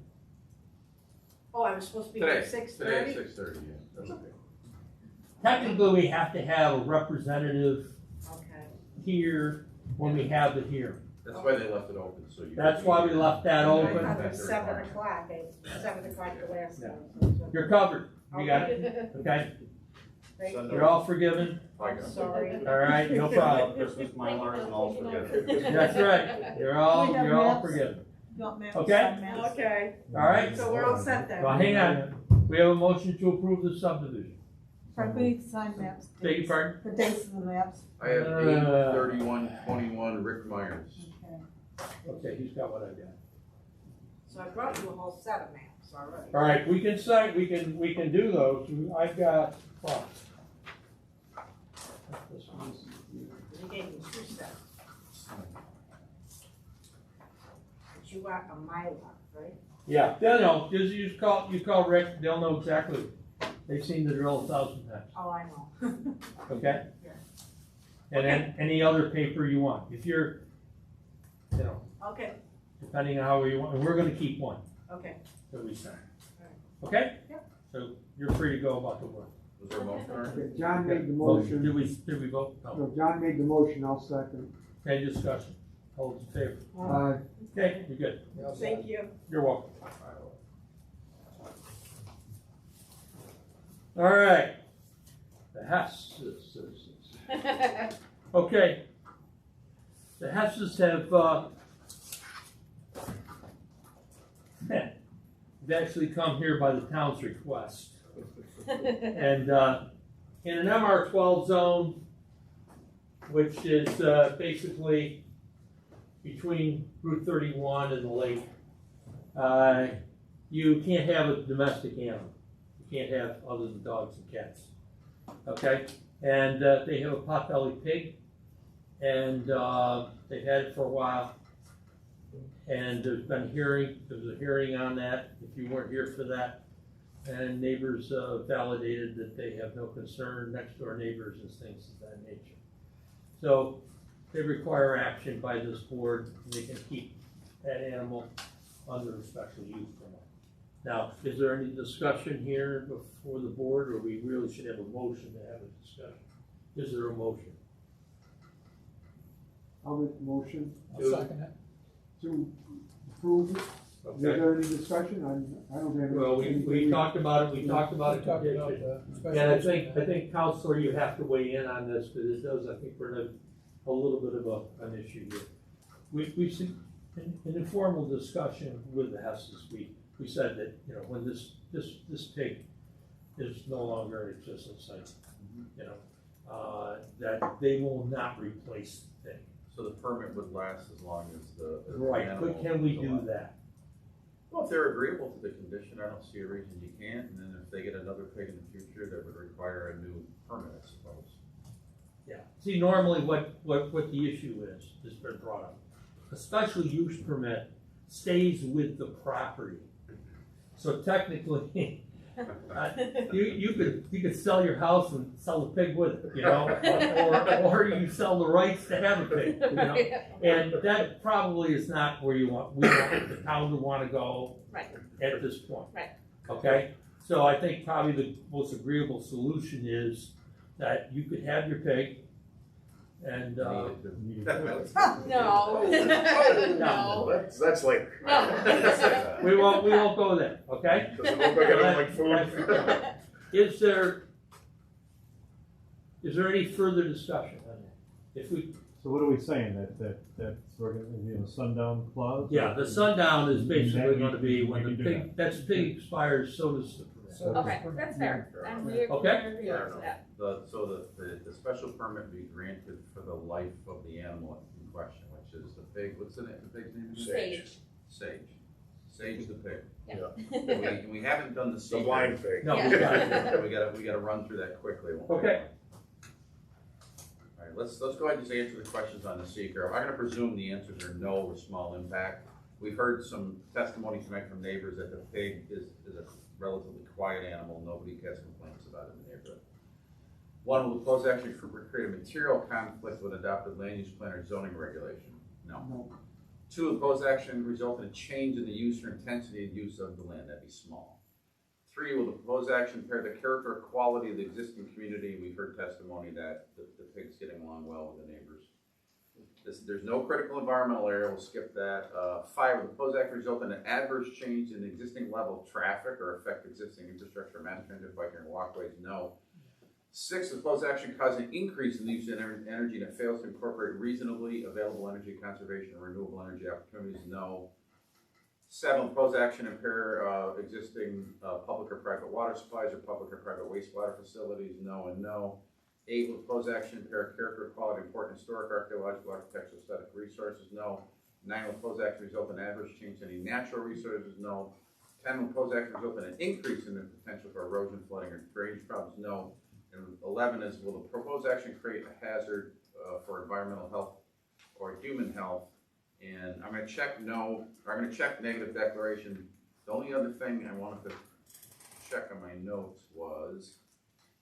Oh, I was supposed to be here Today, at 6:30? today at 6:30, yeah, that's okay. Technically, we have to have a representative Okay. here when we have the hearing. That's why they left it open, so you. That's why we left that I open. thought it was 7 o'clock, 7 o'clock the last Yeah. time. You're covered. You got it. Okay. Thank you. You're all forgiven. I'm sorry. All right. No problem. Christmas Mylars and all forgiven. That's right. You're all forgiven. You want maps? Okay. Sign maps? Okay. All right. So we're all set then. Well, hang on. We have a motion to approve the subdivision. Frank, we need to sign maps. Beg your pardon? The dates of the maps. I have 8/31/21 Rick Myers. Okay. Okay, he's got what I got. So I brought you a whole set of maps already. All right, we can sign. We can do those. I've got. Oh. This one's- You gave me 2 sets. But you want a Mylar, right? Yeah, they'll know. Just you call Rick. They'll know exactly. They've seen the drill 1,000 times. Oh, I know. Okay. Yeah. And then any other paper you want. If you're, Okay, depending on how you want, and we're going to keep one okay. that we sign. Okay. Yep. So you're free to go about the work. Was there a motion? Okay, John made the motion. Did we vote? No. No, John made the motion, I'll second. Any discussion? All those in favor? Okay, you're good. Thank you. You're welcome. All right. The Hesses. Okay. The Hesses have, they've actually come here by the town's request. And in an MR12 zone, which is basically between Route 31 and the lake, you can't have a domestic animal. You can't have other than dogs and cats. Okay? And they have a pot-bellied pig, and they've had it for a while. And there was a hearing on that, if you weren't here for that. And neighbors validated that they have no concern, next door neighbors and things of that nature. So they require action by this board, and they can keep that animal under a special use permit. Now, is there any discussion here before the board, or we really should have a motion to have a discussion? Is there a motion? I'll make the motion I'll second it. to approve it. Is Okay. there any discussion? I don't have any. Well, we talked about it, we talked about it. We talked about the special And I use. think, Counselor, you have to weigh in on this, because it does, I think, we're in a little bit of an issue here. We see, in informal discussion with the Hesses, we said that, when this pig is no longer in existence, that they will not replace the thing. So the permit would last as long as the. Right, animal but can we is do alive. that? Well, if they're agreeable to the condition, I don't see a reason you can't, and then if they get another pig in the future, that would require a new permit, I suppose. Yeah, see, normally what the issue is been brought up. A special use permit stays with the property. So technically, you could sell your house and sell the pig with it, or you sell the rights to have a pig, and that probably is not where we want the town to want to go at this point. Right. Okay, so I think probably the most agreeable solution is that you could have your pig, and No. No, that's later. No. we won't go there. Okay. Does it look like I don't like food? Is there any further discussion on that? If we, So what are we saying, that's we're gonna, sundown clause? yeah, the sundown is basically going to be when the We can do pig, that's pig expires, so does the permit. Okay, that's fair. And we're Okay. agree to that. The special permit be granted for the life of the animal in question, which is the pig, what's the pig's name? again? Sage. Sage the pig. Yeah. And we haven't done the The secret. blind pig. No, Yeah. we got it. We gotta run through that quickly. Okay. All right, let's go ahead and just answer the questions on the seeker. I'm gonna presume the answers are no or small impact. We've heard some testimony tonight from neighbors that the pig is a relatively quiet animal. Nobody has complaints about it in the neighborhood. One, will the proposed action create a material conflict with adopted land use plan or zoning regulation? No. No. Two, will the proposed action result in a change in the use or intensity of use of the land? That'd be small. Three, will the proposed action impair the character or quality of the existing community? We've heard testimony that the pig's getting along well with the neighbors. There's no critical environmental area, we'll skip that. Five, will the proposed action result in an adverse change in the existing level of traffic or affect existing infrastructure, mass transit, biking, and walkways? No. Six, the proposed action cause an increase in the use of energy and it fails to incorporate reasonably available energy conservation and renewable energy opportunities? No. Seven, will the proposed action impair existing public or private water supplies or public or private wastewater facilities? No and no. Eight, will the proposed action impair character, quality, important historic, archaeological, architectural, aesthetic resources? No. Nine, will the proposed action result in adverse change to any natural resources? No. 10, will the proposed action result in an increase in the potential for erosion, flooding, or drainage problems? No. And 11 is, will the proposed action create a hazard for environmental health or human health? And I'm going to check no, or I'm going to check negative declaration. The only other thing I wanted to check on my notes was,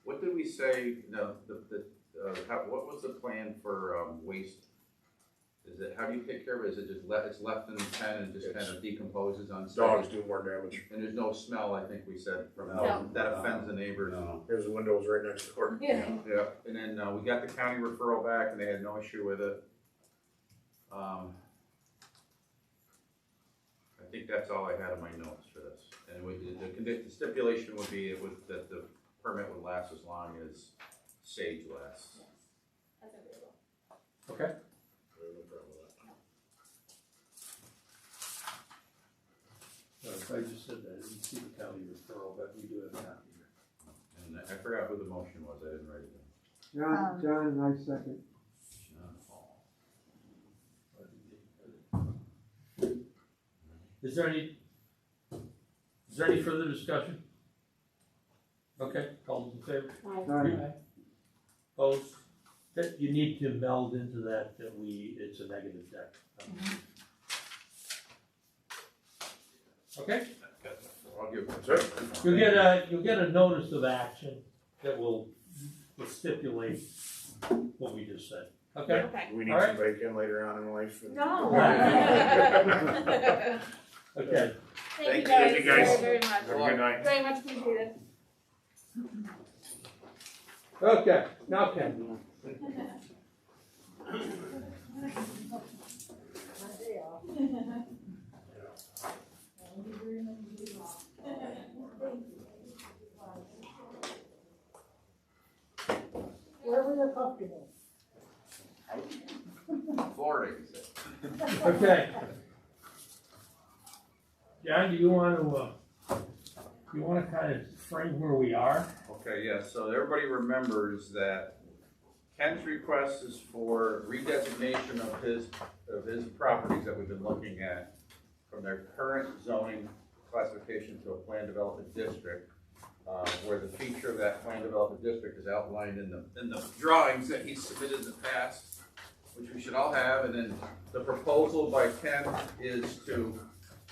what did we say? No, what was the plan for waste? Is it, how do you take care of it? Is it just it's left in the pen and just kind of decomposes on site? Dogs do more damage. And there's no smell, I think we said, from No. that offends the neighbors. No. There's the windows right next door. Yeah. Yeah, and then we got the county referral back and they had no issue with it. I think that's all I had in my notes for this. And the stipulation would be that the permit would last as long as sage lasts. That's agreeable. Okay. I just said that, I didn't see the county referral, but we do have a copy here. And I forgot who the motion was, I didn't write it down. John and I second. Is there any further discussion? Okay, all those in favor? Aye. Opposed? That you need to meld into that it's a negative deck. Okay? I'll give That's it. You'll get a notice of action that will stipulate what we just said. Okay? Okay. We need All right. some bacon later on in life. No. Okay. Thank you Thank you, guys guys. very much. Have a good night. Very much appreciated. Okay, now Ken. Wherever you're comfortable. Florida, you said. Okay. John, do you want to kind of frame where we are? Okay, yeah, so everybody remembers that Ken's request is for redesignation of his properties that we've been looking at from their current zoning classification to a planned development district, where the feature of that planned development district is outlined in the drawings that he submitted in the past, which we should all have. And then the proposal by Ken is to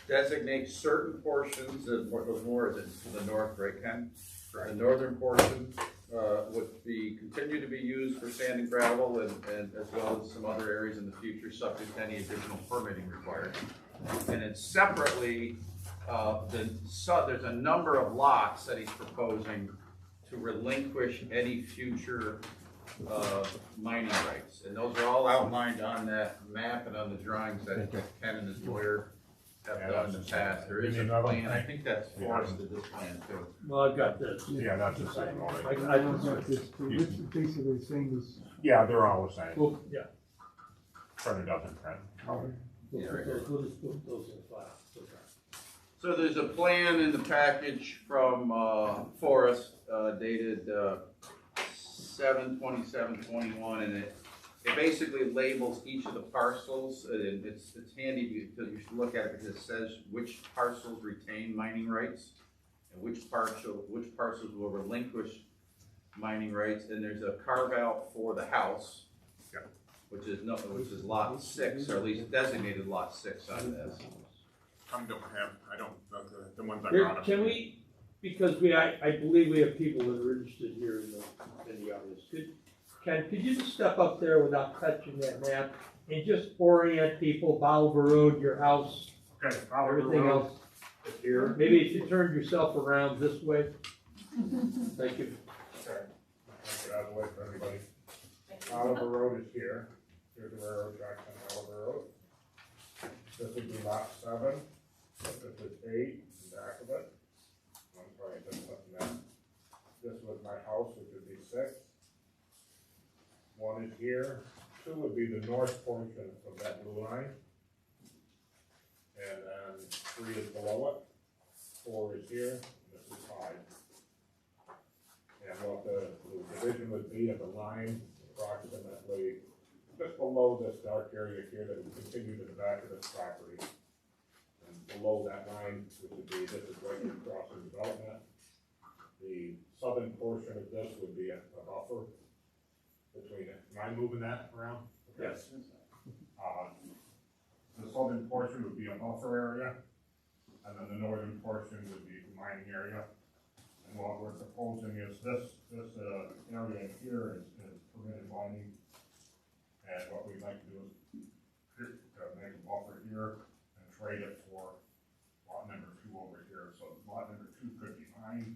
designate certain portions of more is it to the north, right, Ken? The northern portion would continue to be used for sand and gravel, and as well as some other areas in the future, subject to any additional permitting required. And then separately, there's a number of lots that he's proposing to relinquish any future mining rights, and those are all outlined on that map and on the drawings that Ken and his lawyer have done in the past. There is a plan, I think that's Forrest did this plan too. Well, I've got this. Yeah, that's the same one. I just got this, too. It's basically the same as. Yeah, they're all the same. Well, yeah. Printer doesn't print. We'll just put those in the file. Okay. So there's a plan in the package from Forrest dated 7/27/21, and it basically labels each of the parcels, and it's handy because you should look at it because it says which parcels retain mining rights and which parcels will relinquish mining rights, and there's a carve out for the house, Yeah. which is lot 6, or at least designated lot 6 on this. I don't, the ones I Here, brought up. can we, because I believe we have people that are interested here in the audience. Could you just step up there without touching that map and just orient people, Bolivar Road, your house, Okay, Bolivar everything Road else? is here. Maybe if you turned yourself around this way. Thank you. Okay. I'll get out of the way for everybody. Bolivar Road is here. Here's the railroad tracks on Bolivar Road. This would be lot 7. This is 8 in back of it. I'm sorry, I did something there. This was my house, which would be 6. 1 is here. 2 would be the north portion of that blue line. And then 3 is below it. 4 is here. This is 5. And what the division would be of the line approximately just below this dark area here that would continue to the back of this property. And below that line, which would be, this is right across the development. The southern portion of this would be a buffer between it. Am I moving that around? Yes. The southern portion would be a buffer area, and then the northern portion would be the mining area. And what we're proposing is this area here is permitted mining. And what we'd like to do is make a buffer here and trade it for lot number 2 over here. So lot number 2 could be mined,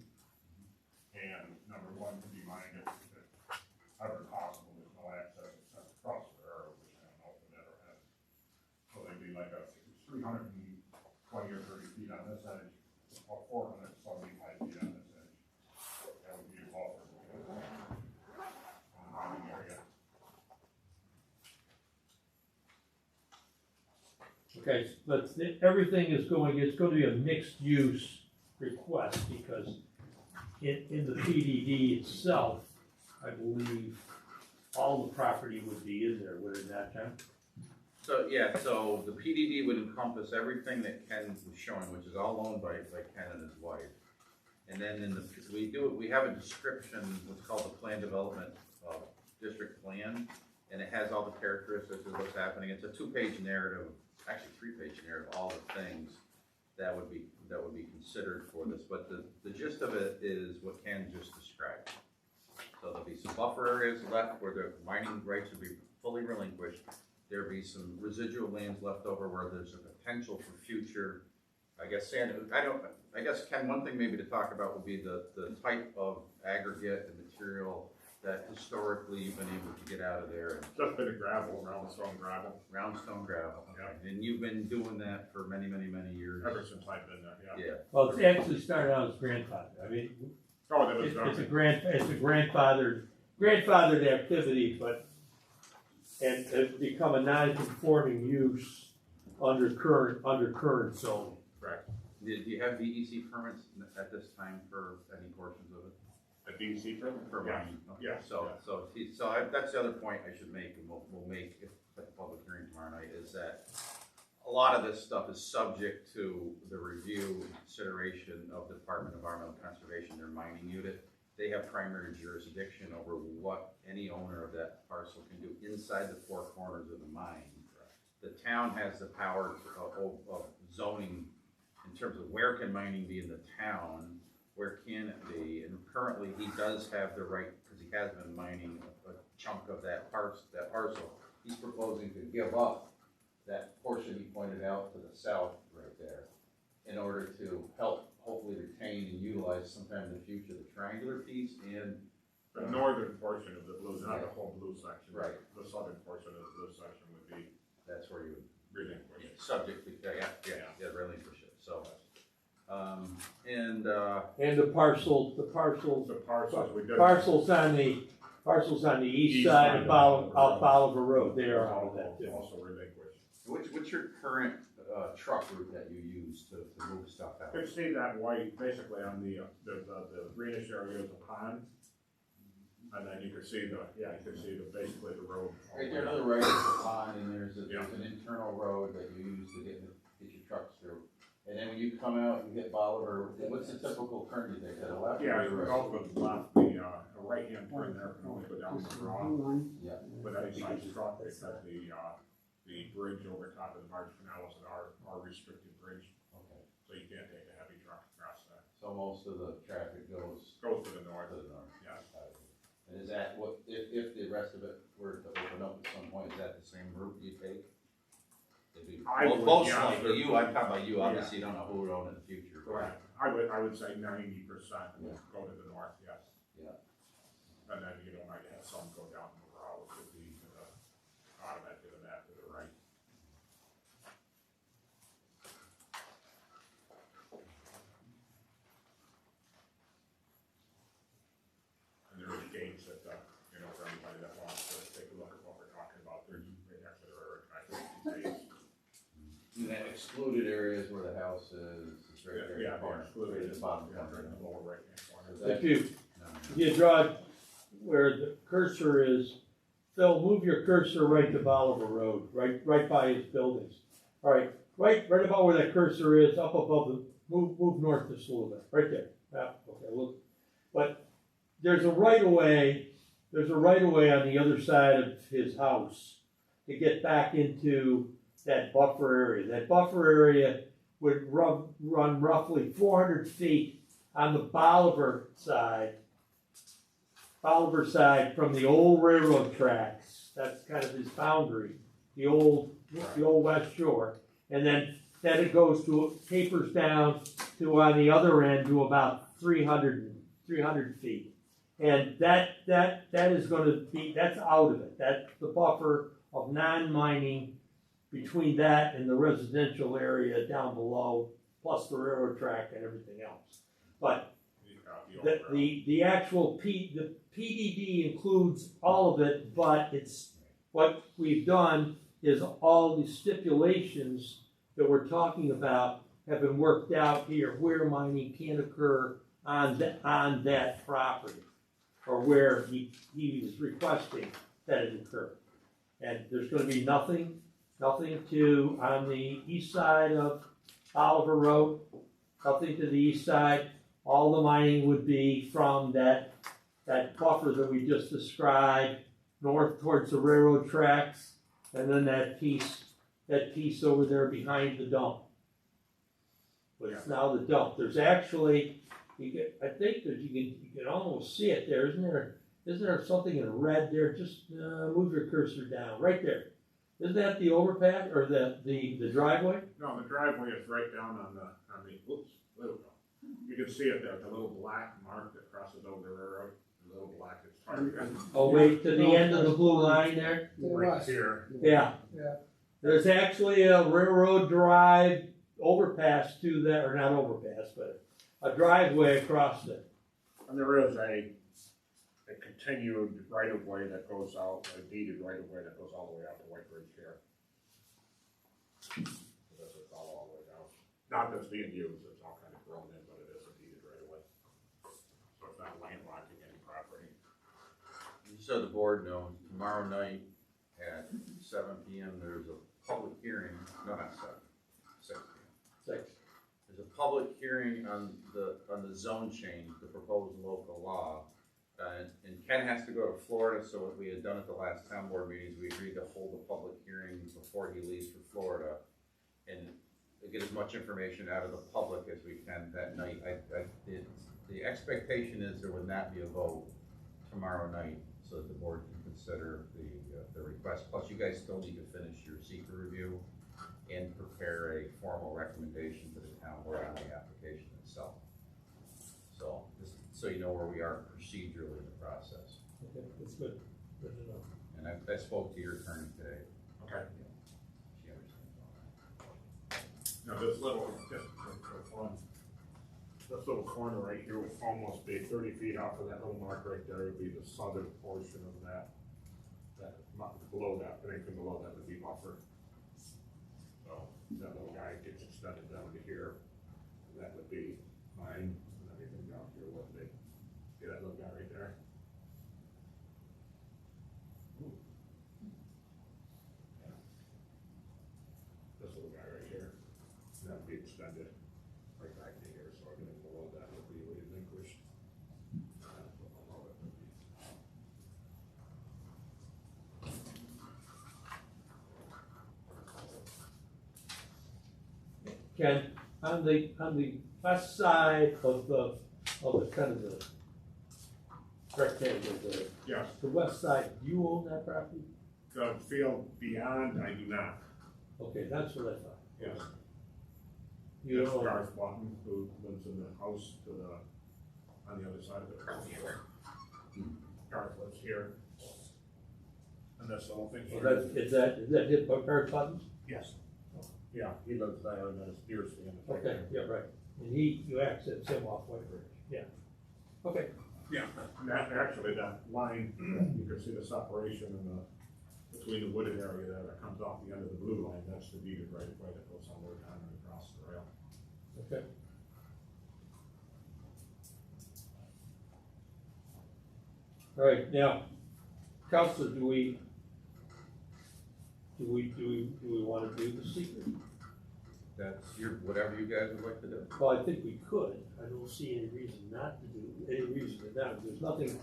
and number 1 could be mined if ever possible. There's no access except across the railroad, which I don't know if it ever has. So they'd be like 320 or 30 feet on this edge, or 475 feet on this edge. That would be a buffer in the mining area. Okay, everything is going, it's going to be a mixed use request because in the PDD itself, I believe all the property would be in there, would it not, John? So, yeah, so the PDD would encompass everything that Ken was showing, which is all owned by Ken and his wife. And then we have a description, what's called the Plan Development District Plan, and it has all the characteristics of what's happening. It's a 2-page narrative, actually 3-page narrative, all the things that would be considered for this. But the gist of it is what Ken just described. So there'll be some buffer areas left where the mining rights would be fully relinquished. There'll be some residual lands left over where there's a potential for future, I guess, Ken, one thing maybe to talk about would be the type of aggregate and material that historically you've been able to get out of there. Just a bit of gravel, roundstone gravel. Roundstone gravel, okay. Yeah. And you've been doing that for many, many, many years. Ever since I've been there, yeah. Yeah. Well, it's actually started out as grandfather. I mean, it's a grandfathered activity, but and it's become a non-conforming use under current zoning. Correct. Do you have DEC permits at this time for any portions of it? A DEC permit? For mining? Yeah. So that's the other point I should make, and we'll make it at the public hearing tomorrow night, is that a lot of this stuff is subject to the review and consideration of the Department of Environmental Conservation, their mining unit. They have primary jurisdiction over what any owner of that parcel can do inside the 4 corners of the mine. The town has the power of zoning in terms of where can mining be in the town, where can it be, and currently he does have the right, because he has been mining a chunk of that parcel. He's proposing to give up that portion he pointed out to the south right there in order to help hopefully retain and utilize sometime in the future the triangular piece and the northern portion of the blue, not the whole blue section. Right. The southern portion of the blue section would be. That's where you would relinquish. Subject to relinquish it. So, and the parcels on the east side of Bolivar Road. They are all of that too. Also relinquished. What's your current truck route that you use to move stuff out? You can see that white basically on the greenish area of the pond. And then you can see basically the road. Right there, another right is the pond, and there's an internal road that you use to get your trucks through. And then when you come out, you hit Bolivar. What's the typical turn you take? Is that a left? Yeah, or a right? off the left, the a right-hand turn there, can only go down This the is the draw. blue line. Yeah. But I think it's struck because the bridge over top of the March Canal is our restricted bridge, Okay. so you can't take a heavy truck across that. So most of the traffic goes Goes to the north. to the north. Yes. And is that what, if the rest of it were to open up at some point, is that the same route you take? It'd be, I well, would, most yeah, likely you, I'm talking about you, Yeah. obviously you don't know who would own it in the future. but- Correct. I would say 90% Yeah. go to the north, yes. Yeah. And then, might have some go down the road, which would be to the, automatic to the left, to the right. And there are gates that, for anybody that wants to take a look at what we're talking about, there's right next to the railroad track, there's gates. And that excluded areas where the house is, it's right there in Yeah, the corner, excluded. right at the bottom Yeah, corner. in the lower right-hand corner. Is that- If you, if you draw where the cursor is, Phil, move your cursor right to Bolivar Road, right by his buildings. All right, right about where that cursor is, up above the, move north just a little bit, right there. Yeah, okay, look. But there's a right of way on the other side of his house to get back into that buffer area. That buffer area would run roughly 400 feet on the Bolivar side from the old railroad tracks. That's kind of his boundary, the old West Shore. And then it goes tapers down to on the other end to about 300 feet. And that is going to be, that's out of it. That's the buffer of non-mining between that and the residential area down below, plus the railroad track and everything else. But the actual the PDD includes all of it, but it's what we've done is all the stipulations that we're talking about have been worked out here where mining can occur on that property, or where he is requesting that it occur. And there's going to be nothing to on the east side of Oliver Road, nothing to the east side. All the mining would be from that buffer that we just described, north towards the railroad tracks, and then that piece over there behind the dump. But it's now the dump. There's actually, I think that you can almost see it there. Isn't there something in red there? Just move your cursor down, right there. Isn't that the overpass or the driveway? No, the driveway is right down on the, whoops, there we go. You can see it there, the little black mark that crosses over the railroad, the little black, it's targeted. Oh, wait, to the end of the blue line there? To the Right west. here. Yeah. Yeah. There's actually a railroad drive overpass to that, or not overpass, but a driveway across it. And there is a continued right-of-way that goes out, a deeded right-of-way that goes all the way out to White Bridge here. So this is all the way down. Not that's being used, it's all kind of grown in, but it is a deeded right-of-way. So it's not landlocking any property. Just so the board knows, tomorrow night at 7 p.m. there's a public hearing, no, not 7, 6 p.m. 6. There's a public hearing on the zone change, the proposed local law. And Ken has to go to Florida, so what we had done at the last town board meetings, we agreed to hold a public hearing before he leaves for Florida and get as much information out of the public as we can that night. The expectation is there would not be a vote tomorrow night, so that the board can consider the request. Plus, you guys still need to finish your secret review and prepare a formal recommendation to the town board on the application itself. So, just so you know where we are procedurally in the process. Okay, that's good. Good to know. And I spoke to your attorney today. Okay. She understands all that. Now this little, just for fun, this little corner right here would almost be 30 feet off of that little mark right there would be the southern portion of that below that, anything below that would be buffer. So that little guy gets extended down to here, and that would be mine, and everything down here would be. See that little guy right there? Ooh. Yeah. This little guy right here, and that would be extended right back to here, so everything below that would be relinquished. Below it. Ken, on the west side of the kind of the rectangle there, Yes, the west side, do you own that property? the field beyond, I do not. Okay, that's what I thought. Yes. You Yes, don't own it. Garth Button, who lives in the house to the, on the other side of the road. Garth lives here. And this little thing Well, here. is that hit by Barrett Buttons? Yes. Yeah, he lives there and then his deer stand. Okay, yeah, right. And you access him off White Bridge, yeah. Okay, Yeah, and that, actually, that line, you can see the separation in the, between the wooded area there that comes off the end of the blue line, that's the deeded right of way that goes all the way down and across the rail. okay. All right, now, Counselor, do we want to do the secret? That's whatever you guys would like to do. Well, I think we could. I don't see any reason not to do, any reason to not. There's nothing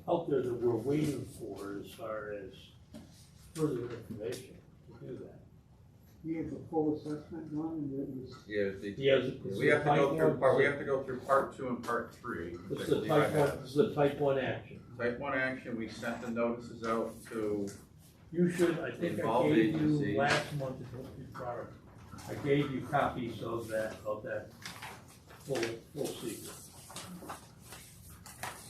out there that we're waiting for as far as further information to do that. He has a full assessment done, and it was, We have to go through part 2 and part 3. This is a type 1 action. Type 1 action, we sent the notices out to, You should, I think I Involved gave agencies. you last month, I gave you copies of that full secret.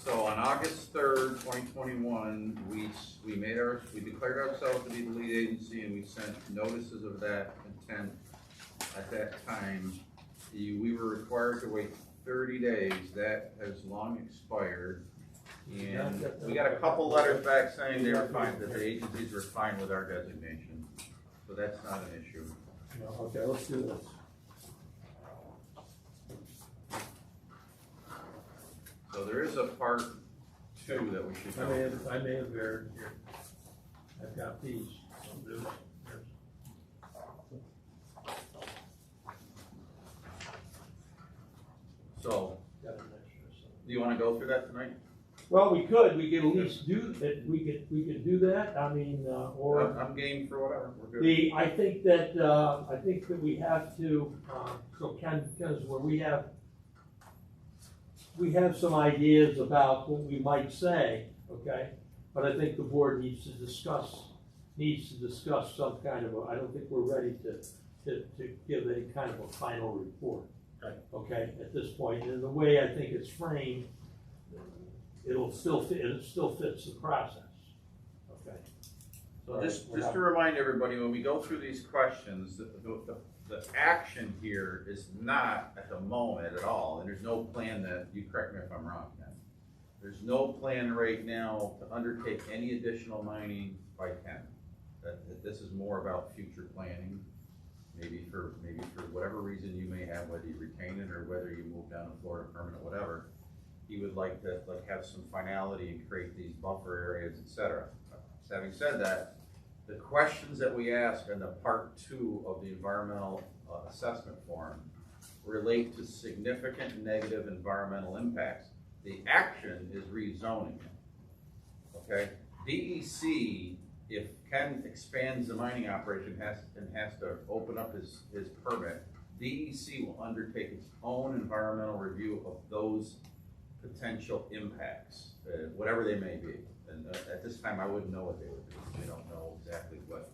so on August 3rd, 2021, we declared ourselves to be the lead agency and we sent notices of that intent at that time. We were required to wait 30 days, that has long expired. And we got a couple letters back saying they were fine, that the agencies were fine with our designation. So that's not an issue. Okay, let's do this. So there is a part 2 that we should I go. may have erred here. I've got these. There's- So, got an extra, so. do you wanna go through that tonight? Well, we could at least do that, we could do that, I mean, or. I'm game for whatever, we're good. I think that we have to, so Ken's where we have some ideas about what we might say, okay? But I think the board needs to discuss some kind of I don't think we're ready to give any kind of a final report. Okay, at this point, and the way I think it's framed, it still fits the process, okay? So just to remind everybody, when we go through these questions, the action here is not at the moment at all, and there's no plan that, you correct me if I'm wrong, Ken. There's no plan right now to undertake any additional mining by Ken. That this is more about future planning, maybe for whatever reason you may have, whether you retain it or whether you move down to Florida permanent, whatever. He would like to have some finality and create these buffer areas, etc. So having said that, the questions that we ask in the part 2 of the environmental assessment form relate to significant negative environmental impacts. The action is rezoning. Okay, DEC, if Ken expands the mining operation has to open up his permit, DEC will undertake its own environmental review of those potential impacts, whatever they may be. And at this time, I wouldn't know what they would be. We don't know exactly what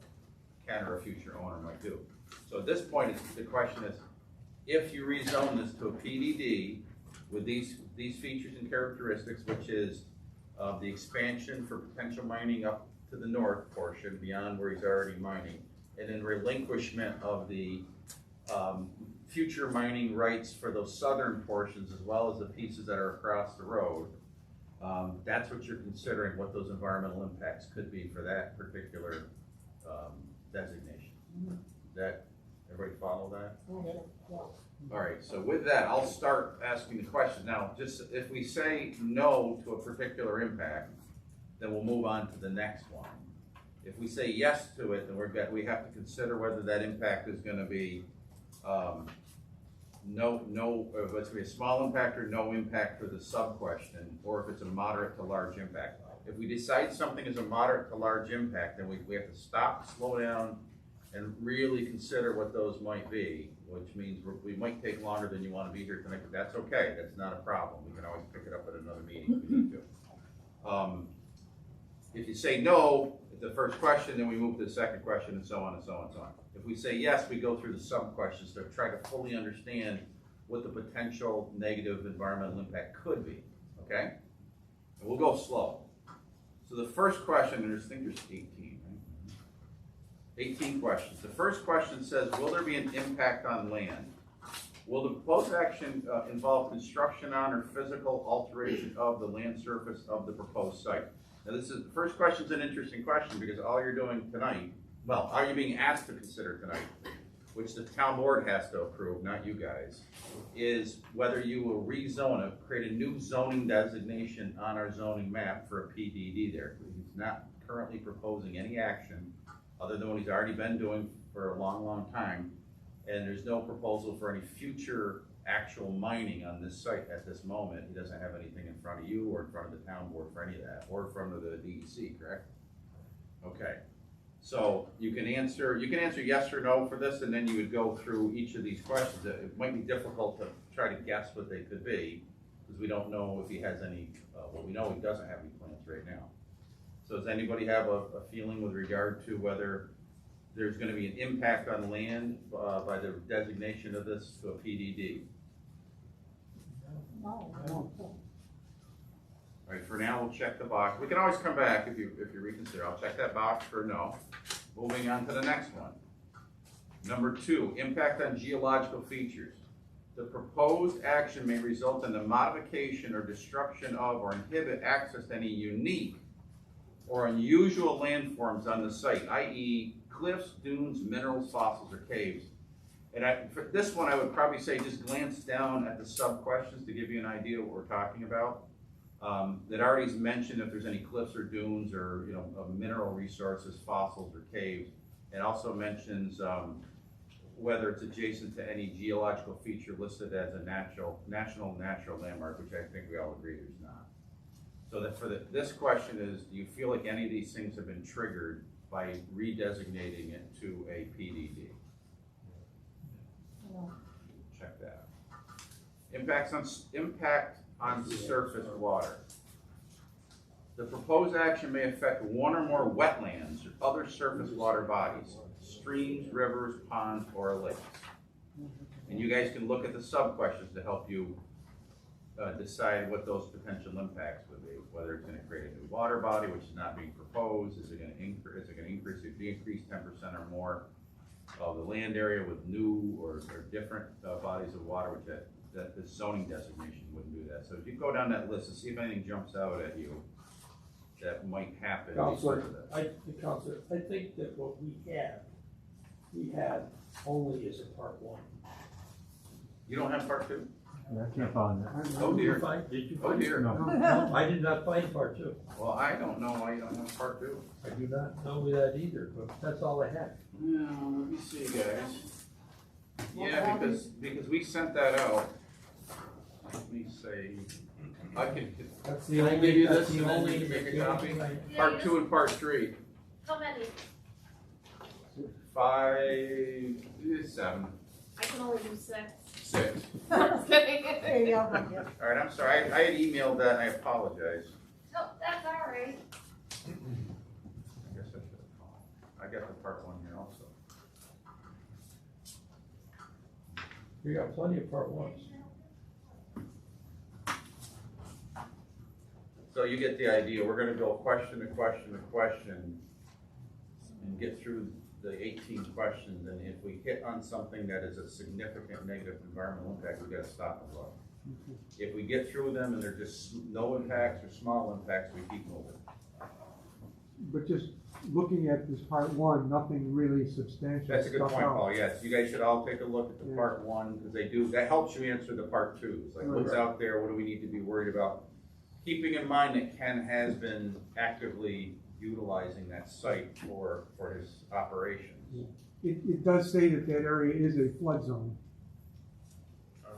Ken or a future owner might do. So at this point, the question is, if you rezone this to a PDD with these features and characteristics, which is the expansion for potential mining up to the north portion beyond where he's already mining, and then relinquishment of the future mining rights for those southern portions as well as the pieces that are across the road, that's what you're considering, what those environmental impacts could be for that particular designation. That, everybody follow that? All right, so with that, I'll start asking the question. Now, just if we say no to a particular impact, then we'll move on to the next one. If we say yes to it, then we have to consider whether that impact is gonna be if it's gonna be a small impact or no impact for the sub-question, or if it's a moderate to large impact. If we decide something is a moderate to large impact, then we have to stop, slow down, and really consider what those might be. which means we might take longer than you wanna be here tonight, but that's okay, that's not a problem, we can always pick it up at another meeting if we need to. If you say no at the first question, then we move to the second question, and so on and so on and so on. If we say yes, we go through the sub-questions to try to fully understand what the potential negative environmental impact could be, okay? And we'll go slow. So the first question, and I think there's 18, right? 18 questions. The first question says, will there be an impact on land? Will the proposed action involve construction on or physical alteration of the land surface of the proposed site? Now this is, the first question is an interesting question because all you're doing tonight, well, all you're being asked to consider tonight, which the town board has to approve, not you guys, is whether you will rezone it, create a new zoning designation on our zoning map for a PDD there. He's not currently proposing any action other than what he's already been doing for a long, long time. And there's no proposal for any future actual mining on this site at this moment. He doesn't have anything in front of you or in front of the town board for any of that, or in front of the DEC, correct? Okay. So you can answer yes or no for this, and then you would go through each of these questions. It might be difficult to try to guess what they could be, because we don't know if he has any, well, we know he doesn't have any plans right now. So does anybody have a feeling with regard to whether there's gonna be an impact on land by the designation of this to a PDD? No. All right, for now, we'll check the box. We can always come back if you reconsider. I'll check that box for no. Moving on to the next one. Number 2, impact on geological features. The proposed action may result in the modification or destruction of or inhibit access to any unique or unusual landforms on the site, i.e. cliffs, dunes, minerals, fossils, or caves. And for this one, I would probably say just glance down at the sub-questions to give you an idea of what we're talking about. That already mentioned if there's any cliffs or dunes or mineral resources, fossils, or caves. It also mentions whether it's adjacent to any geological feature listed as a national natural landmark, which I think we all agree there's not. So that for this question is, do you feel like any of these things have been triggered by redesignating it to a PDD? No. Check that. Impact on surface water. The proposed action may affect one or more wetlands or other surface water bodies, streams, rivers, ponds, or lakes. And you guys can look at the sub-questions to help you decide what those potential impacts would be, whether it's going to create a new water body, which is not being proposed, is it going to increase 10% or more of the land area with new or different bodies of water, which that the zoning designation wouldn't do that. So if you go down that list and see if anything jumps out at you that might happen. Counselor, I think that what we had only is a part 1. You don't have part 2? I can't find that. Oh dear. Did you Oh find dear. No, I did not find part 2. Well, I don't know why you don't have part 2. I do not know that either, but that's all I had. Yeah, let me see, guys. Yeah, because we sent that out. Let me say, I can give you this and then you can make a copy. Part 2 and part 3. How many? 5, 7, I can only do 6. 6. Just kidding. There you go. All right, I'm sorry. I had emailed that and I apologize. No, that's all right. I guess I should have called. I got the part 1 here also. We got plenty of part 1s. So you get the idea. We're going to go question to question to question and get through the 18 questions. And if we hit on something that is a significant negative environmental impact, we've got to stop and look. If we get through them and they're just no impacts or small impacts, we keep moving. But just looking at this part 1, nothing really substantial. That's a good stuck point, out. Paul. Yes, you guys should all take a look at the part 1 because they do. That helps you answer the part 2s. Like what's out there? What do we need to be worried about? Keeping in mind that Ken has been actively utilizing that site for his operations. It does say that area is a flood zone.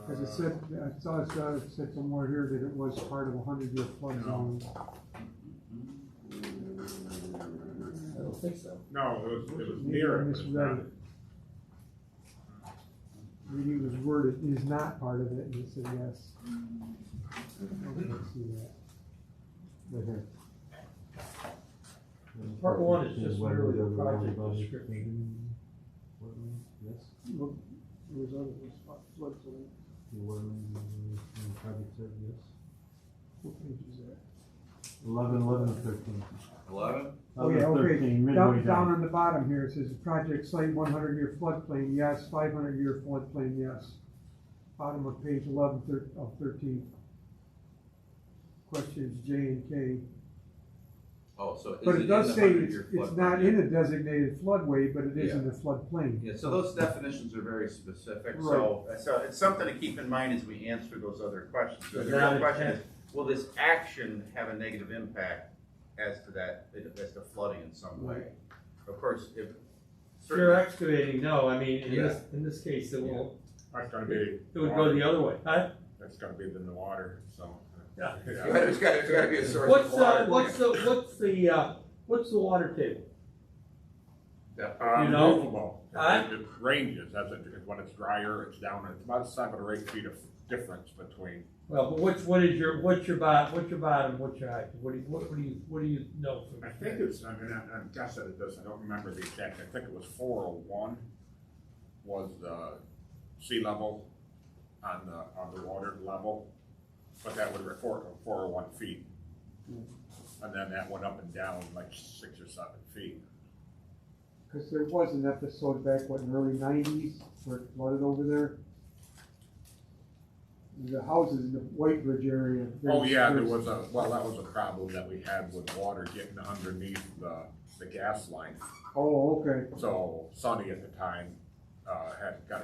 Because it said, I saw it said somewhere here that it was part of a 100-year flood zone. I don't think so. No, it was near it. Misread it. maybe it was worded is not part of it, and it said yes. Let's see that. Right here. Part one is just Whatever merely a the project word description. Yes. Look, there was other floodplain. The project said yes. What page is that? 11, 11, 13. 11? Oh, yeah, okay, 13, midway down down. on the bottom here, it says project site 100-year floodplain, yes, 500-year floodplain, yes. Bottom of page 11 of 13. Questions J and K. Oh, so is But it it in does the say 100-year it's floodplain? not in a designated floodway, but it is in Yeah. the floodplain. Yeah, so those definitions are very specific, Right. so it's something to keep in mind as we answer those other questions. So the Now real it question can- is, will this action have a negative impact as to that, as to flooding in some way? Of course, if. If you're excavating, no, I mean, Yeah. in this case, it will, That's gonna be. it would go the other way, huh? That's gonna be in the water, so. Yeah. There's gotta be a source What's, of water. what's the water table? You know? Movable. Huh? It ranges, when it's drier, it's down, it's about 7 or 8 feet of difference between. Well, but what's your bottom, what's your height? What do you know from? I think it's, I'm guessing it does, I don't remember the exact, I think it was 401 was the sea level on the water level, but that would report 401 feet. And then that went up and down like 6 or 7 feet. Because there was an episode back, in the early 90s, where it flooded over there. The houses in the White Bridge area. Oh, yeah, that was a problem that we had with water getting underneath the gas line. Oh, okay. So Sonny at the time, had got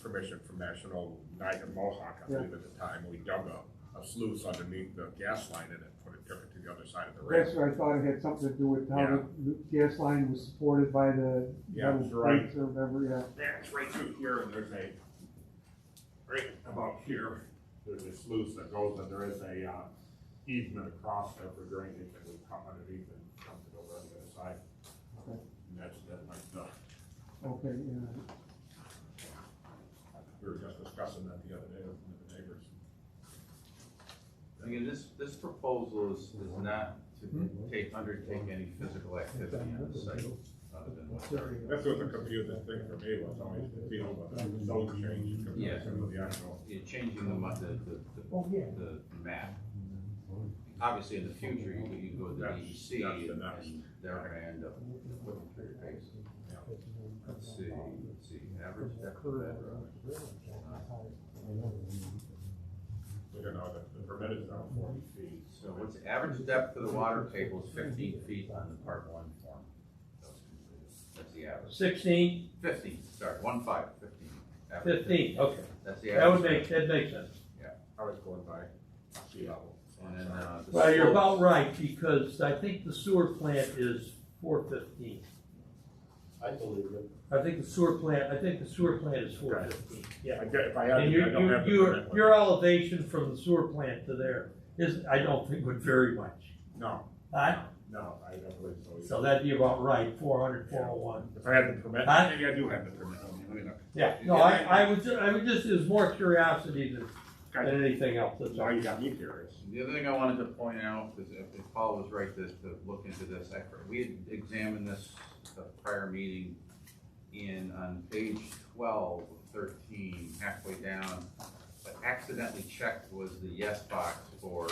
permission from National Niagara Mohawk, I believe at the time. We dug a sluice underneath the gas line and took it to the other side of the rail. That's what I thought it had something to do with how the gas line was supported by the Yeah, metal that's right. plates or whatever, yeah. Yeah, it's right through here, and there's right about here, there's a sluice that goes, and there is a easement across there for drainage, and we come underneath and come it over on the other side. Okay. And that's my stuff. Okay, yeah. We were just discussing that the other day with the neighbors. Again, this proposal is not to undertake any physical activity on the site, other than what's already. That's what the confusing thing for me was, always to deal with the zone change, comparison with the actual. You're changing the map. Obviously, in the future, you go to the DEC, and they're gonna end up putting through your base. Let's see, average depth of bedrock. We don't know, the permit is now 40 feet. So what's the average depth of the water table is 15 feet on the part 1 form. That's the average. 16? 15, sorry, 15, 15. Average 15, depth. okay. That's the That average. that makes sense. Yeah. I was going by sea level. And then, the Well, you're slopes- about right, because I think the sewer plant is 415. I believe it. I think the sewer plant is 415, yeah. If I had, And I don't have the permit. your elevation from the sewer plant to there is, I don't think would vary much. No, Huh? no, I don't believe so either. So that'd be about right, 400, 401. If I had the permit, Huh? maybe I do have the permit. Let me look. Yeah, no, I would just, it was more curiosity than anything else, that's Now all. you got me curious. The other thing I wanted to point out is if Paul was right to look into this, we had examined this at the prior meeting on page 12 of 13, halfway down, but accidentally checked was the yes box for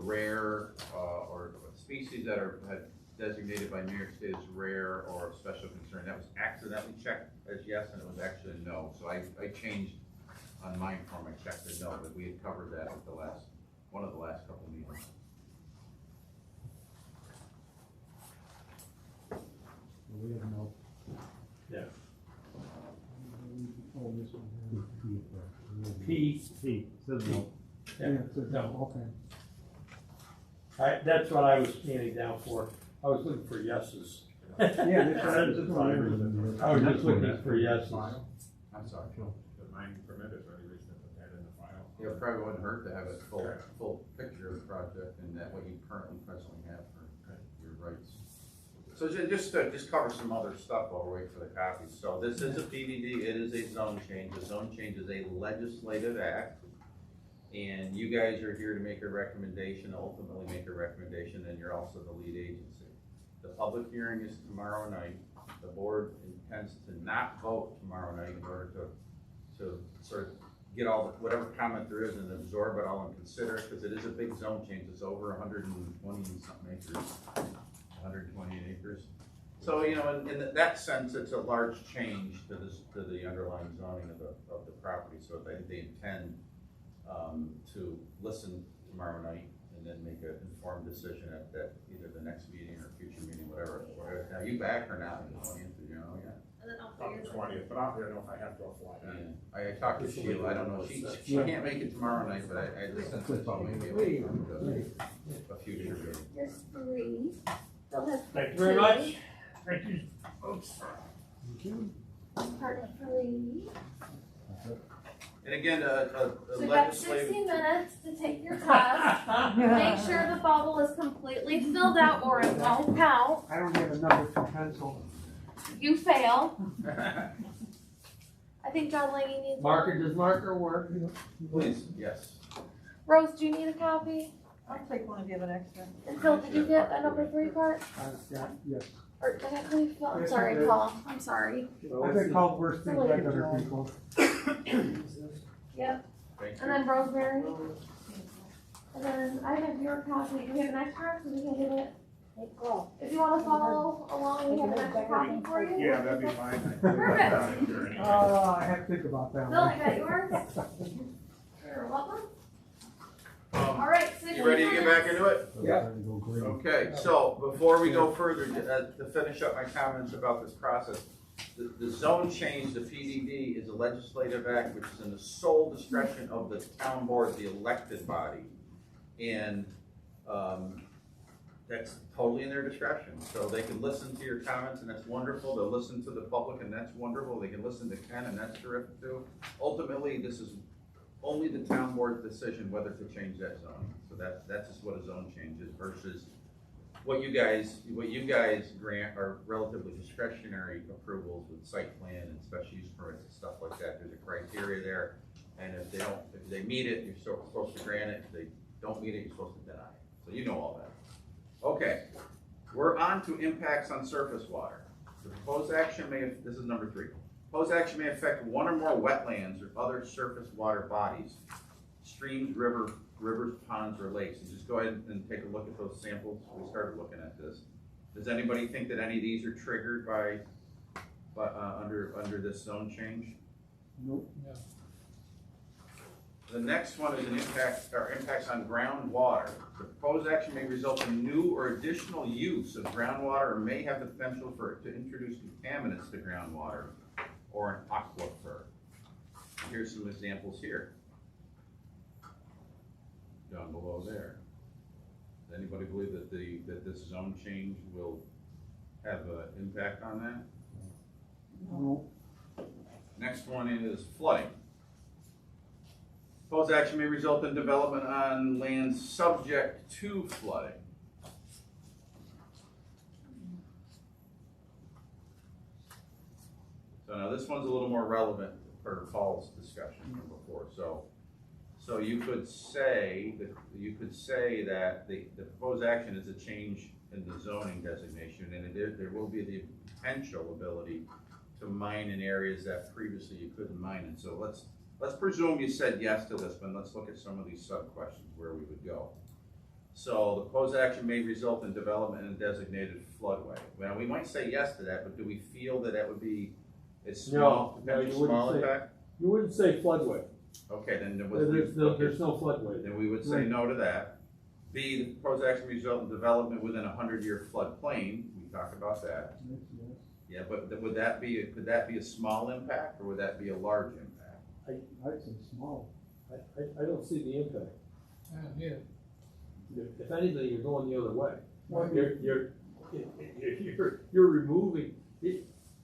rare or species that are designated by New York State as rare or of special concern. That was accidentally checked as yes, and it was actually no. So I changed on mine form, I checked the no, but we had covered that at one of the last couple of meetings. We have no. Yeah. Oh, this one. P. Says no. Yeah, it says no, okay. That's what I was standing down for. I was looking for yeses. Yeah, that's what I was doing. I was just looking for yeses. I'm sorry. The mine permit is any reason to put that in the file. Yeah, it probably wouldn't hurt to have a full picture of the project and that what you presently have for your rights. So just cover some other stuff while we wait for the copies. So this is a PDD, it is a zone change. A zone change is a legislative act. And you guys are here to make a recommendation, ultimately make a recommendation, and you're also the lead agency. The public hearing is tomorrow night. The board intends to not vote tomorrow night in order to sort of get all the, whatever comment there is and absorb it all and consider it, because it is a big zone change. It's over 120 something acres, 128 acres. So, you know, in that sense, it's a large change to the underlying zoning of the property. So they intend to listen tomorrow night and then make an informed decision at either the next meeting or future meeting, whatever. Are you back or not? You know, yeah. And then I'll On the 20th, but I'll know if I have to apply that. Yeah. I talked to Sheila, I don't know, she can't make it tomorrow night, but I just sense that she may be able to a future meeting. There's 3. They'll have Thank you very much. Thank you, folks. part 3. And again, a So you've got 60 legislative, minutes to take your test. Make sure the bubble is completely filled out or it won't count. I don't have a number 2 pencil. You fail. I think John Langy needs Marker, one. does marker work? please, yes. Rose, do you need a copy? I'll take one if you have an extra. And Phil, did you get a number 3 part? Yes. Or did I call you Phil? I'm sorry, Paul. I'm sorry. I've been called worse things by other people. Yep. Thank you. And then Rosemary. And then I have your copy. Do we have an extra so we can give it? If you want to follow along, we have an extra copy for you. Yeah, that'd be fine. Perfect. I have to think about that Phil, one. I got yours. You're welcome. All right. You ready to get back into it? Yeah. Okay, so before we go further, to finish up my comments about this process, the zone change, the PDD, is a legislative act which is in the sole discretion of the town board, the elected body. And that's totally in their discretion. So they can listen to your comments, and that's wonderful. They'll listen to the public, and that's wonderful. They can listen to Ken, and that's terrific too. Ultimately, this is only the town board's decision whether to change that zone. So that's just what a zone change is versus what you guys grant are relatively discretionary approvals with site plan and special use permits and stuff like that. There's a criteria there, and if they meet it, you're supposed to grant it. If they don't meet it, you're supposed to deny it. So you know all that. Okay, we're on to impacts on surface water. The proposed action this is number 3. Proposed action may affect one or more wetlands or other surface water bodies, streams, rivers, ponds, or lakes. And just go ahead and take a look at those samples. We started looking at this. Does anybody think that any of these are triggered by under this zone change? Nope. No. The next one is impacts on groundwater. The proposed action may result in new or additional use of groundwater or may have the potential to introduce contaminants to groundwater or an aquifer. Here's some examples here. Down below there. Does anybody believe that this zone change will have an impact on that? No. Next one is flooding. Proposed action may result in development on land subject to flooding. So now this one's a little more relevant for Paul's discussion from before. So you could say that the proposed action is a change in the zoning designation, and there will be the potential ability to mine in areas that previously you couldn't mine in. So let's presume you said yes to this, but let's look at some of these sub-questions where we would go. So the proposed action may result in development in a designated floodway. Well, we might say yes to that, but do we feel that would be a small, potential small impact? You wouldn't say floodway. Okay, then There's no floodway. then we would say no to that. B, the proposed action may result in development within a 100-year floodplain. We talked about that. Yeah, but could that be a small impact or would that be a large impact? I'd say small. I don't see the impact. Yeah. If anything, you're going the other way. Well, You're removing.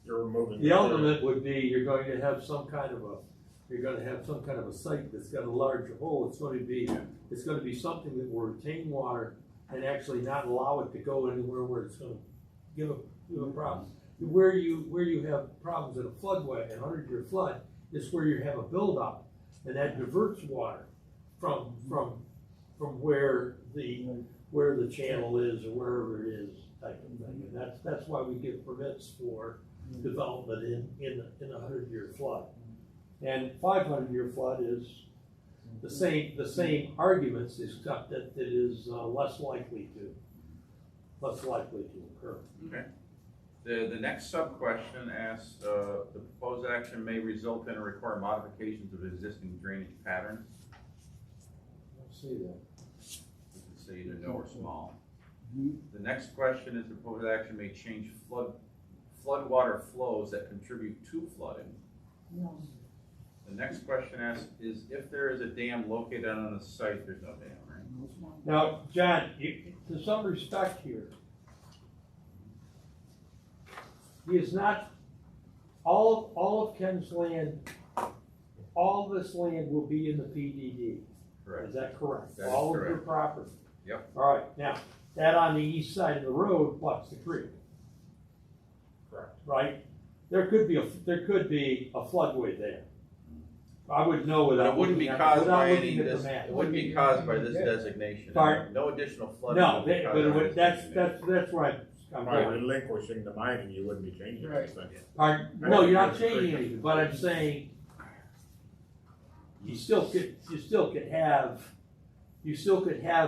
You're removing. The element would be you're going to have some kind of a site that's got a large hole. It's going to be something that will retain water and actually not allow it to go anywhere where it's going to give a problem. Where you have problems in a floodway, an 100-year flood, is where you have a buildup, and that diverts water from where the channel is or wherever it is, type of thing. And that's why we give permits for development in a 100-year flood. And 500-year flood is the same arguments, except that it is less likely to occur. Okay. The next sub-question asks, the proposed action may result in or require modifications of existing drainage patterns. Let's see that. You can say either no or small. The next question is, the proposed action may change floodwater flows that contribute to flooding. No. The next question asks, is if there is a dam located on the site, there's no dam, right? Now, John, to some respect here, he is not, all of Ken's land, all this land will be in the PDD. Correct. Is that correct? That is All correct. of your property? Yep. All right, now, that on the east side of the road butts the creek, Correct. right? There could be a floodway there. I would know without. But it wouldn't be looking at- caused without by any, looking at the this, map. it wouldn't be caused by this designation. Pardon? No additional flooding. No, would be caused but by this that's designation. right. I'm By going. relinquishing the mining, you wouldn't be changing Right. anything. Pardon? No, you're not changing anything, but I'm saying you still could have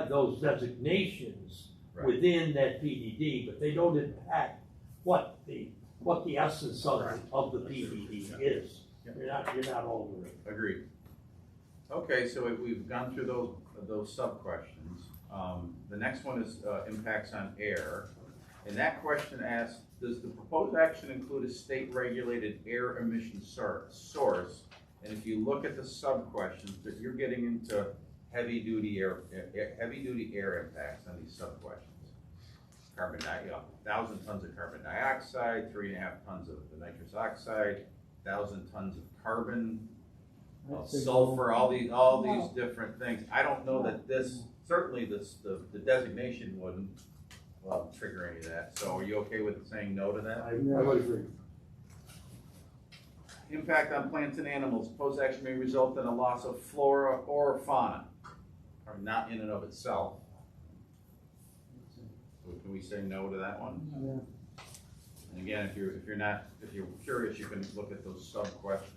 those designations Right. within that PDD, but they don't impact what the essence of the PDD is. You're not over it. Agreed. Okay, so we've gone through those sub-questions. The next one is impacts on air. And that question asks, does the proposed action include a state-regulated air emission source? And if you look at the sub-questions, that you're getting into heavy-duty air impacts on these sub-questions. 1,000 tons of carbon dioxide, 3.5 tons of the nitrous oxide, 1,000 tons of carbon, sulfur, all these different things. I don't know that certainly the designation wouldn't trigger any of that. So are you okay with saying no to that? I would agree. Impact on plants and animals. Proposed action may result in a loss of flora or fauna, or not in and of itself. So can we say no to that one? Yeah. And again, if you're curious, you can look at those sub-questions.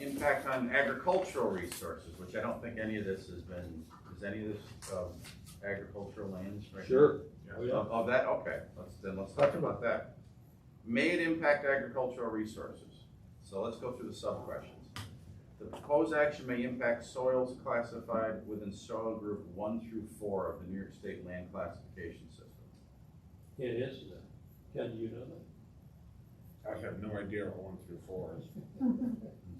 Impact on agricultural resources, which I don't think any of this has been, is any of this agricultural lands right now? Sure. Of that, okay, let's talk about that. May it impact agricultural resources? So let's go through the sub-questions. The proposed action may impact soils classified within soil group 1 through 4 of the New York State Land Classification System. It is. Ken, do you know that? I have no idea what 1 through 4 is.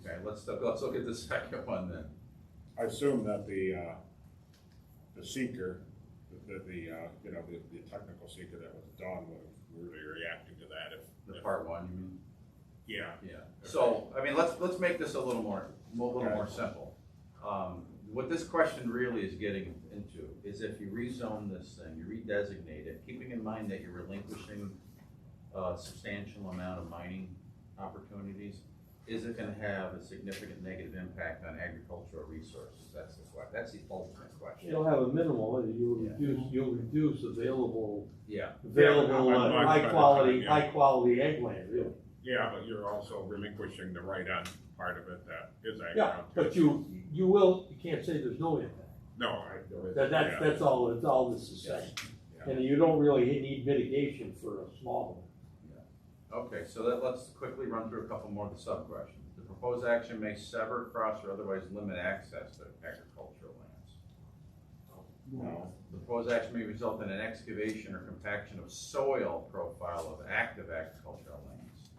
Okay, let's look at the second one then. I assume that the seeker, the technical seeker that was done would have really reacting to that The part 1, you mean? Yeah. Yeah. So, I mean, let's make this a little more simple. What this question really is getting into is if you rezone this thing, you redesignate it, keeping in mind that you're relinquishing a substantial amount of mining opportunities, is it going to have a significant negative impact on agricultural resources? That's the ultimate question. It'll have a minimal, you'll reduce available Yeah, high quality egg land, really. Yeah, but you're also relinquishing the right on part of it that is Yeah, agriculture. but you can't say there's no impact. No, That's all this is saying. Yeah. And you don't really need mitigation for a small one. Okay, so let's quickly run through a couple more of the sub-questions. The proposed action may sever, cross, or otherwise limit access to agricultural lands. No. The proposed action may result in an excavation or compaction of soil profile of active agricultural lands.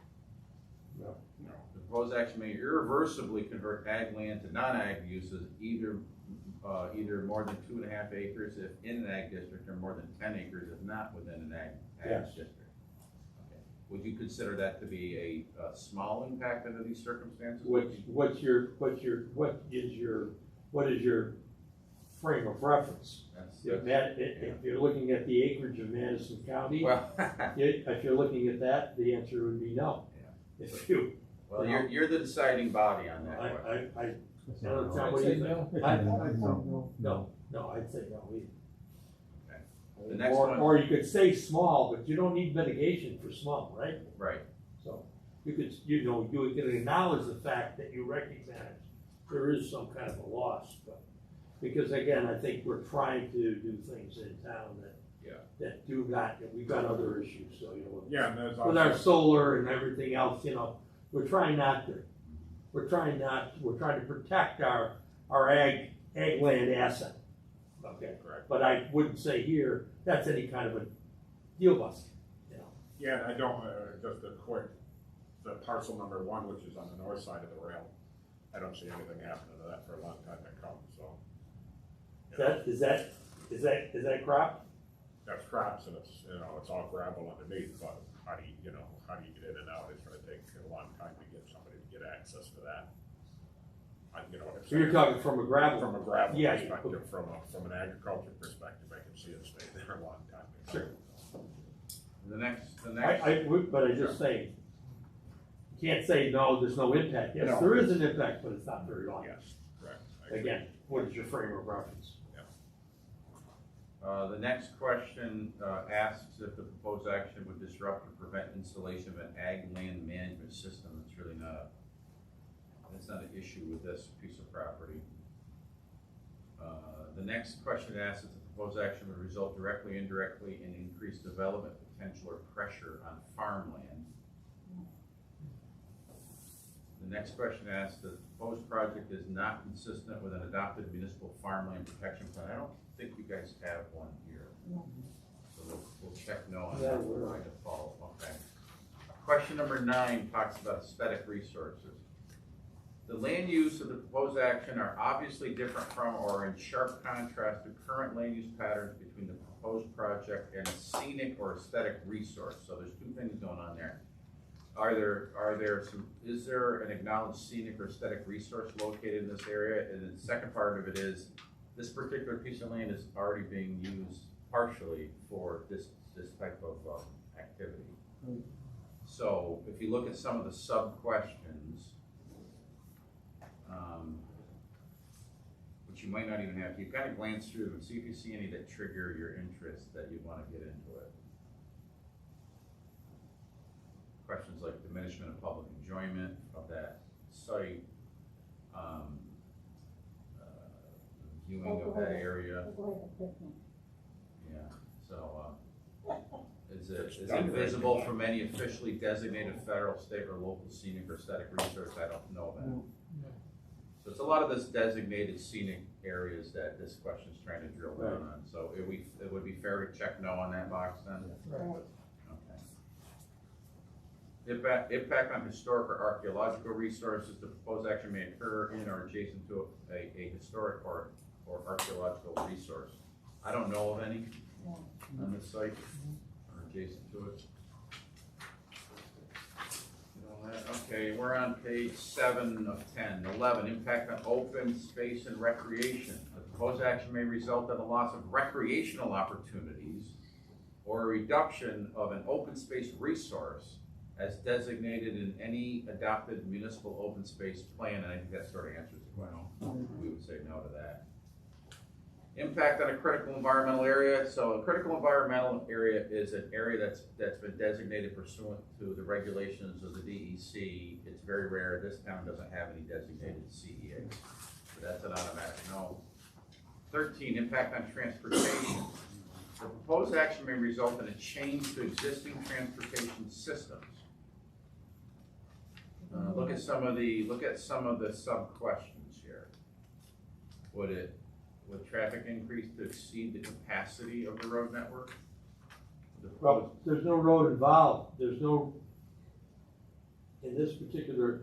No. No. The proposed action may irreversibly convert ag land to non-ag uses, either more than 2.5 acres if in an ag district, or more than 10 acres if not within an ag Yes. district. Okay. Would you consider that to be a small impact under these circumstances? What is your frame of reference. If you're looking at the acreage of Madison County, Well, if you're looking at that, the answer would be no. If you, well, you're the deciding body on that question. what do you think? I'd say no. No, I'd say no either. The next Or, one- or you could say small, but you don't need mitigation for small, right? Right. So you could, you can acknowledge the fact that you recognize there is some kind of a loss, but because again, I think we're trying to do things in town that do not, we've got other issues, so, Yeah, and there's with our also, solar and everything else, we're trying to protect our ag land asset. Okay, correct. but I wouldn't say here, that's any kind of a deal buster, Yeah, and I don't, just a quick, the parcel number 1, which is on the north side of the rail, I don't see anything happening to that for a long time to come, so. Is that crop? That's crops and it's, it's all gravel underneath, but how do you get in and out? It's gonna take a long time to get somebody to get access to that. You know what I'm So you're saying? talking from a gravel? From a gravel Yeah, perspective, from an agriculture perspective, I can see it stay there a long time. Sure. The next. But I just say, you can't say, no, there's no impact. Yes, No. there is an impact, but it's not very long. Yes, correct. I agree. Again, what is your frame of reference? The next question asks if the proposed action would disrupt or prevent installation of an ag land management system. It's really not an issue with this piece of property. The next question asks if the proposed action would result directly or indirectly in increased development potential or pressure on farmland. The next question asks, the proposed project is not consistent with an adopted municipal farmland protection plan. I don't think you guys have one here. So we'll check no on that by default. Okay. Question number 9 talks about aesthetic resources. The land use of the proposed action are obviously different from or in sharp contrast to current land use patterns between the proposed project and a scenic or aesthetic resource. So there's 2 things going on there. Is there an acknowledged scenic or aesthetic resource located in this area? And the second part of it is, this particular piece of land is already being used partially for this type of activity. So if you look at some of the sub-questions, which you might not even have, you kind of glance through them and see if you see any that trigger your interest that you want to get into it. Questions like diminishment of public enjoyment of that site, viewing of that area. Yeah, so, is it visible from any officially designated federal, state, or local scenic or aesthetic resource? I don't know that. So it's a lot of this designated scenic areas that this question is trying to drill down on. So it would be fair to check no on that box then? Right. Impact on historic or archaeological resources. The proposed action may occur in or adjacent to a historic or archaeological resource. I don't know of any on this site or adjacent to it. Okay, we're on page 7 of 10. 11, impact on open space and recreation. The proposed action may result in the loss of recreational opportunities or a reduction of an open space resource as designated in any adopted municipal open space plan, and I think that sort of answers the question. We would say no to that. Impact on a critical environmental area. So a critical environmental area is an area that's been designated pursuant to the regulations of the DEC. It's very rare. This town doesn't have any designated CEA. So that's an automatic no. 13, impact on transportation. The proposed action may result in a change to existing transportation systems. Look at some of the sub-questions here. Would traffic increase to exceed the capacity of the road network? Well, there's no road involved. There's no, in this particular,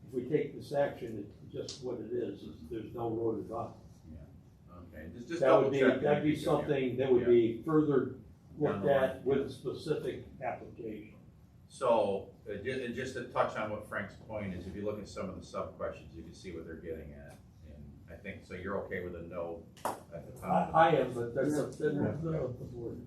if we take this action, it's just what it is there's no road involved. Yeah. Okay. Just that'd be something that would be further looked at with a specific application. So, just to touch on what Frank's point is, if you look at some of the sub-questions, you can see what they're getting at. And I think so you're okay with a no at the time? I am, but that's up to the board.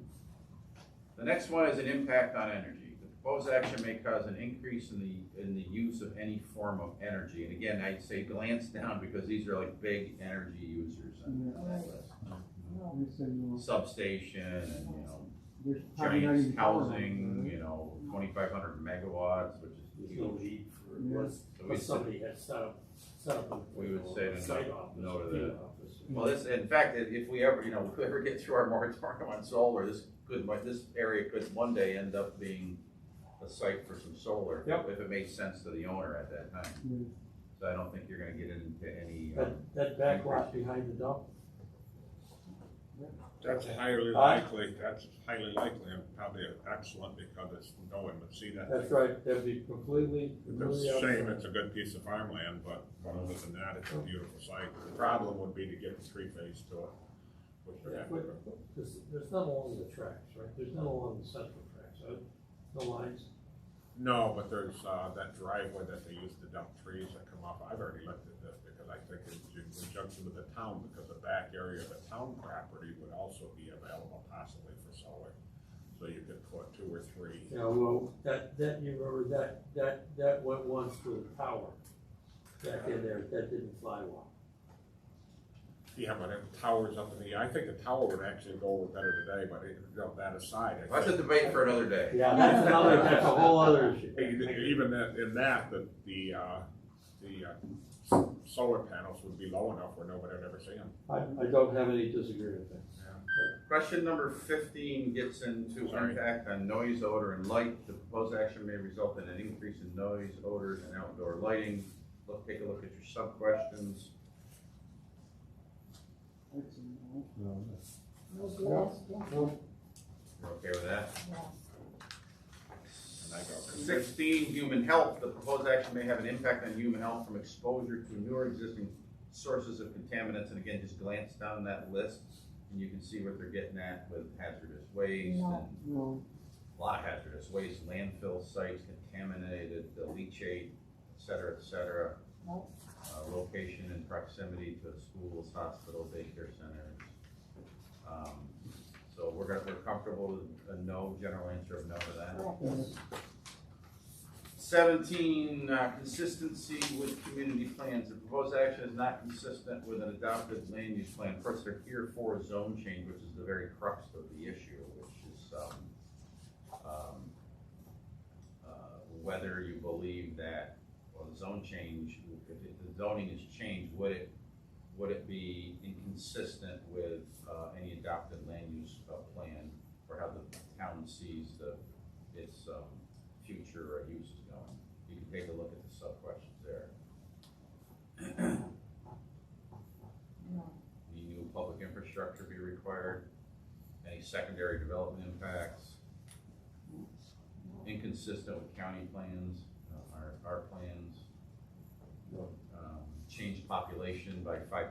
The next one is an impact on energy. The proposed action may cause an increase in the use of any form of energy. And again, I'd say glance down because these are like big energy users on that list. Substation and, There's probably not giant even power housing, lines, 2,500 megawatts, which is There's no huge. need for Yeah. unless somebody had set up a. We would say to site no- office, no to field that. office. Well, this, in fact, if we ever, if we ever get through our moratorium on solar, this area could one day end up being a site for some solar. Yep. If it made sense to the owner at that time. Yeah. So I don't think you're gonna get into any, That back lot behind the dump, That's highly Aye. likely, and probably excellent because it's knowing, but see that. that's right, that'd be completely. It's a shame, it's a good piece of farmland, but other than that, it's a beautiful site. The problem would be to get the three-phase to it. Which they're Yeah, having but to- there's none along the tracks, right? There's none along the central tracks, right? No lines. No, but there's, that driveway that they use to dump trees that come off. I've already looked at this because I think it's in conjunction with the town, because the back area of the town property would also be available possibly for solar. So you could put 2 or 3. Yeah, well, that, you remember that went once to the tower back in there, that didn't fly well. Yeah, but it towers up in the, I think the tower would actually go over better today, but that aside. I that's a think- debate for another day. Yeah, that's a whole other issue. Even in that, the solar panels would be low enough where nobody would ever see them. I don't have any disagreement there. Question number 15 gets into Sorry. impact on noise, odor, and light. The proposed action may result in an increase in noise, odors, and outdoor lighting. Take a look at your sub-questions. No glass, yeah. You're okay with that? And I go, 16, human health. The proposed action may have an impact on human health from exposure to new or existing sources of contaminants. And again, just glance down that list and you can see what they're getting at with hazardous waste No. and No. a lot of hazardous waste, landfill sites, contaminated, the leachate, et cetera, et cetera. No. Location and proximity to schools, hospitals, daycare centers. So we're comfortable with a no, general answer of no to that. Correct. 17, consistency with community plans. The proposed action is not consistent with an adopted land use plan. Of course, they're here for zone change, which is the very crux of the issue, which is whether you believe that, well, the zone change, if the zoning is changed, would it be inconsistent with any adopted land use plan or how the town sees its future use is going? You can take a look at the sub-questions there. No. Any new public infrastructure be required? Any secondary development impacts? Inconsistent with county plans, our plans? Change population by 5%.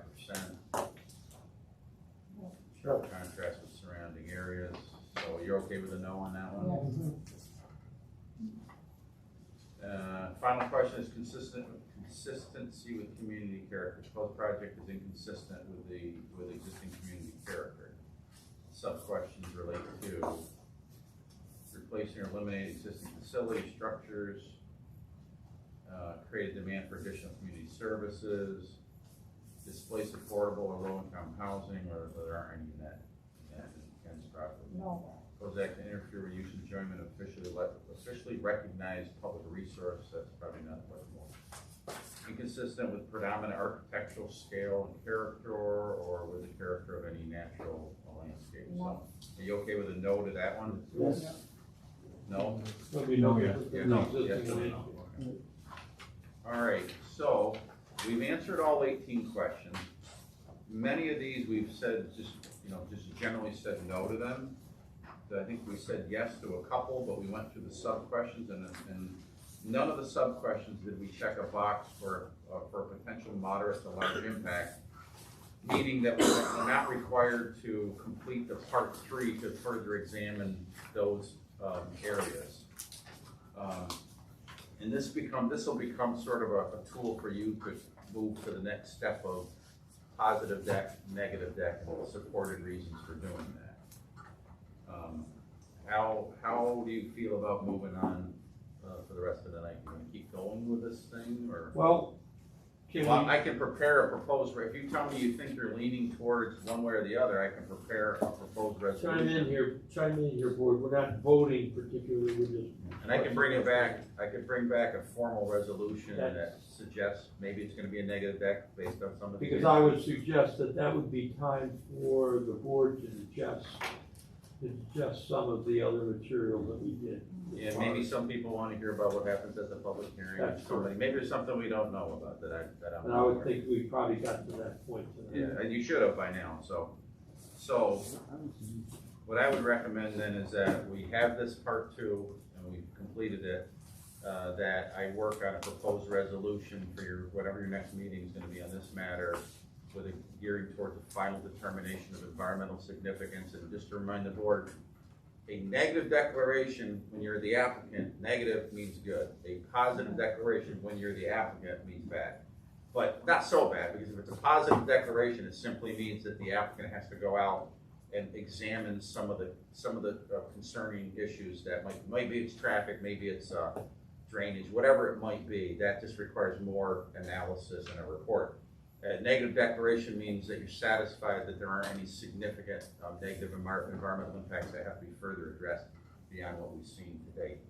Sure. Contrast with surrounding areas. So you're okay with a no on that one? Final question is consistency with community character. Proposed project is inconsistent with existing community character. Sub-questions relate to replacing or eliminating existing facility structures, create a demand for additional community services, displace affordable or low-income housing, or there aren't any in that Ken's property. No. Proposed act to interfere with use and enjoyment of officially recognized public resource. That's probably not applicable. Inconsistent with predominant architectural scale and character, or with the character of any natural landscape. No. So, are you okay with a no to that one? Yes. No? There'll be no, Yeah. with the No. existing Yes. land. All right, so we've answered all 18 questions. Many of these we've said just generally said no to them. I think we said yes to a couple, but we went through the sub-questions and none of the sub-questions did we check a box for potential moderate to large impact, meaning that we're not required to complete the part 3 to further examine those areas. And this will become sort of a tool for you to move to the next step of positive deck, negative deck, and supported reasons for doing that. How do you feel about moving on for the rest of the night? You want to keep going with this thing, or? Well, I can prepare a proposed, if you tell me you think you're leaning towards one way or the other, I can prepare a proposed resolution. chime in here, board, we're not voting particularly, we're just. And I can bring it back, I could bring back a formal resolution that suggests maybe it's gonna be a negative deck based on some of the. Because I would suggest that would be time for the board to digest some of the other material that we did. Yeah, maybe some people wanna hear about what happens at the public hearing. That's correct. Maybe there's something we don't know about that I'm And not I would aware. think we probably got to that point tonight. Yeah, and you should have by now, so what I would recommend then is that we have this part 2, and we've completed it, that I work on a proposed resolution for whatever your next meeting is gonna be on this matter, with a gearing towards the final determination of environmental significance. And just to remind the board, a negative declaration when you're the applicant, negative means good. A positive declaration when you're the applicant means bad. But not so bad, because if it's a positive declaration, it simply means that the applicant has to go out and examine some of the concerning issues that maybe it's traffic, maybe it's drainage, whatever it might be. That just requires more analysis in a report. A negative declaration means that you're satisfied that there aren't any significant negative environmental impacts that have to be further addressed beyond what we've seen to date.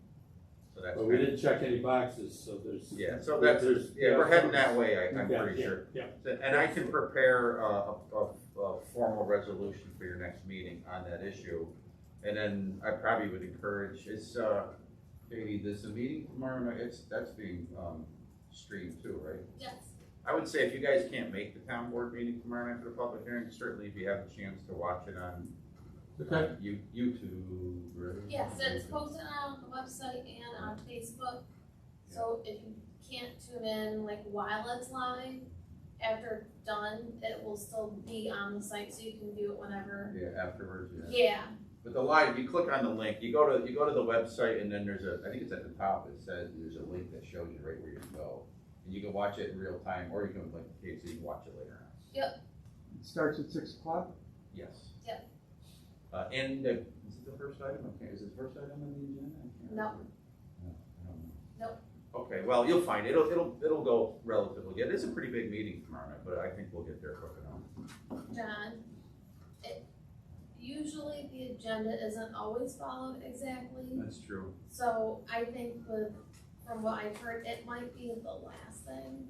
So that's. But we didn't check any boxes, so there's. Yeah, so we're heading that way, I'm pretty sure. Yeah. And I can prepare a formal resolution for your next meeting on that issue. And then I probably would encourage, Katie, there's a meeting tomorrow night, that's being streamed too, right? Yes. I would say if you guys can't make the town board meeting tomorrow night for the public hearing, certainly if you have a chance to watch it on YouTube, right? Yes, it's posted on the website and on Facebook. So if you can't tune in like while it's live, after it's done, it will still be on the site, so you can view it whenever. Yeah, afterwards, Yeah. But the live, you click on the link, you go to the website, and then there's I think it's at the top, it says there's a link that shows you right where you can go. And you can watch it in real time, or you can, like, so you can watch it later on. Yep. It starts at 6 o'clock? Yes. Yep. And is it the first item? Okay, is it the first item on the agenda? No. No, I don't know. Nope. Okay, well, you'll find it. It'll go relatively. It is a pretty big meeting tomorrow night, but I think we'll get there quick enough. John, usually the agenda isn't always followed exactly. That's true. So I think from what I've heard, it might be the last thing.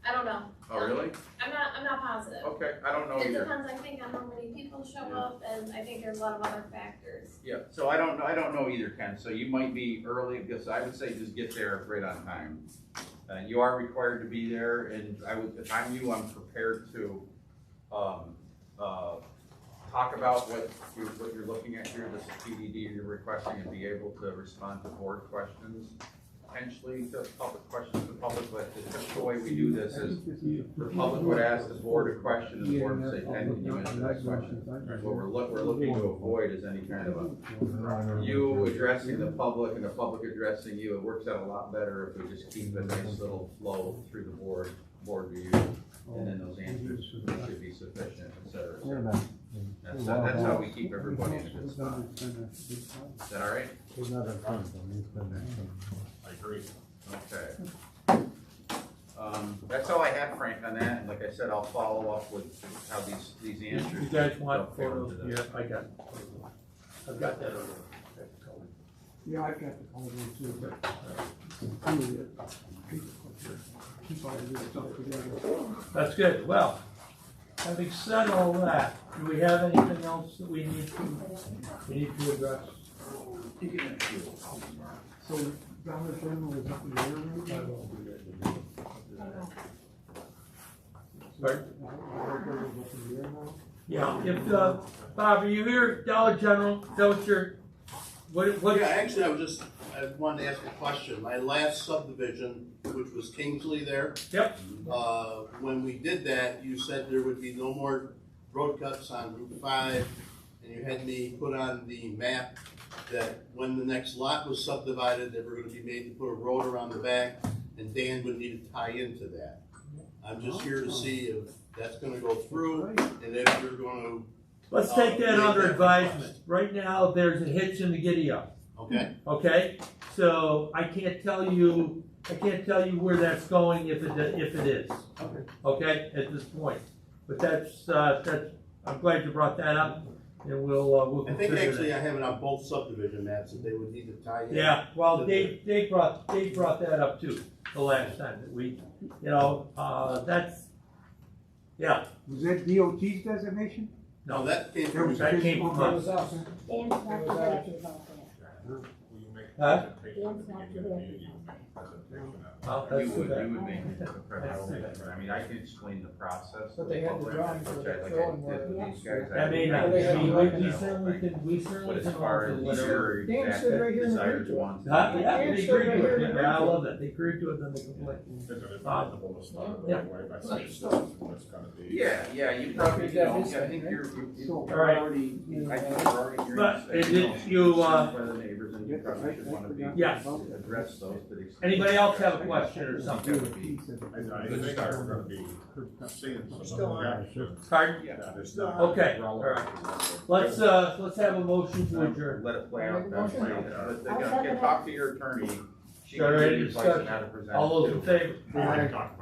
I don't know. Oh, really? I'm not positive. Okay, I don't know It either. depends, I think, on how many people show up, and I think there's a lot of other factors. Yeah, so I don't know either, Ken. So you might be early, because I would say just get there right on time. You are required to be there, and if I'm you, I'm prepared to talk about what you're looking at here, this PDD you're requesting, and be able to respond to board questions, potentially to public questions to the public. But the typical way we do this is the public would ask the board a question, and the board would say, Ken, can you answer that question? And what we're looking to avoid is any kind of you addressing the public and the public addressing you. It works out a lot better if we just keep a nice little flow through the board review, and then those answers should be sufficient, et cetera. That's how we keep everybody in a good spot. Is that all right? I agree. Okay. That's all I had, Frank, on that. And like I said, I'll follow up with how these answers. You guys want fit photos? into this. Yeah, I've got that over. Yeah, I've got the color too. Keep all this stuff together. That's good. Well, having said all that, do we have anything else that we need to address? So Dollar General is up in the air right now? I won't do that. Pardon? Dollar General's up in the air now? Yeah, if, Bob, are you here, Dollar General? Is that what you're, what? Yeah, actually, I wanted to ask a question. My last subdivision, which was Kingsley there. Yep. When we did that, you said there would be no more road cuts on Route 5, and you had me put on the map that when the next lot was subdivided, they were gonna be made to put a road around the back, and Dan would need to tie into that. I'm just here to see if that's gonna go through, and if you're gonna, Let's take that make under that advisement. Right now, there's a hitch in the giddy up, okay? okay? So I can't tell you where that's going if it is, okay, at this point. But that's, I'm glad you brought that up, and we'll I think consider actually that. I have it on both subdivision maps, that they would need to tie in. Yeah, well, to Dave brought that up too, the last time that we, that's, yeah, Was that DOT's designation? No, that came from. that came from That us. was us. Dan's not too happy about that. Huh? Dan's not too happy about that. Well, You that's too would bad. make the That's too bad. presentation, I mean, I can explain the process. But they had the drawings for which I that like showing I did where- with these guys. I mean, Well, they have we the- certainly can But as come far up as with what whatever. your Dan exact stood right here and desired agreed to it. ones. Huh? Yeah, Dan they stood agreed right to here it, and yeah, I agreed to love that, they agreed to it, then they complained. Is it advisable to start right away by saying this is what's gonna be? Yeah, you probably, Is that I his think thing, you're All right. already, I think you're already hearing. But this, it is- you, by the neighbors, and you probably should wanna be. Yes. Address those to the extent. Anybody else have a question or something? I think we're gonna be seeing some reaction. Pardon? Yeah. There's not Okay, relevant. Let's have a motion to adjourn. Let it play out that way, but I'll again, second talk to your attorney, she Got can any give you advice on discussion? how to present it All those in too. favor? We already talked about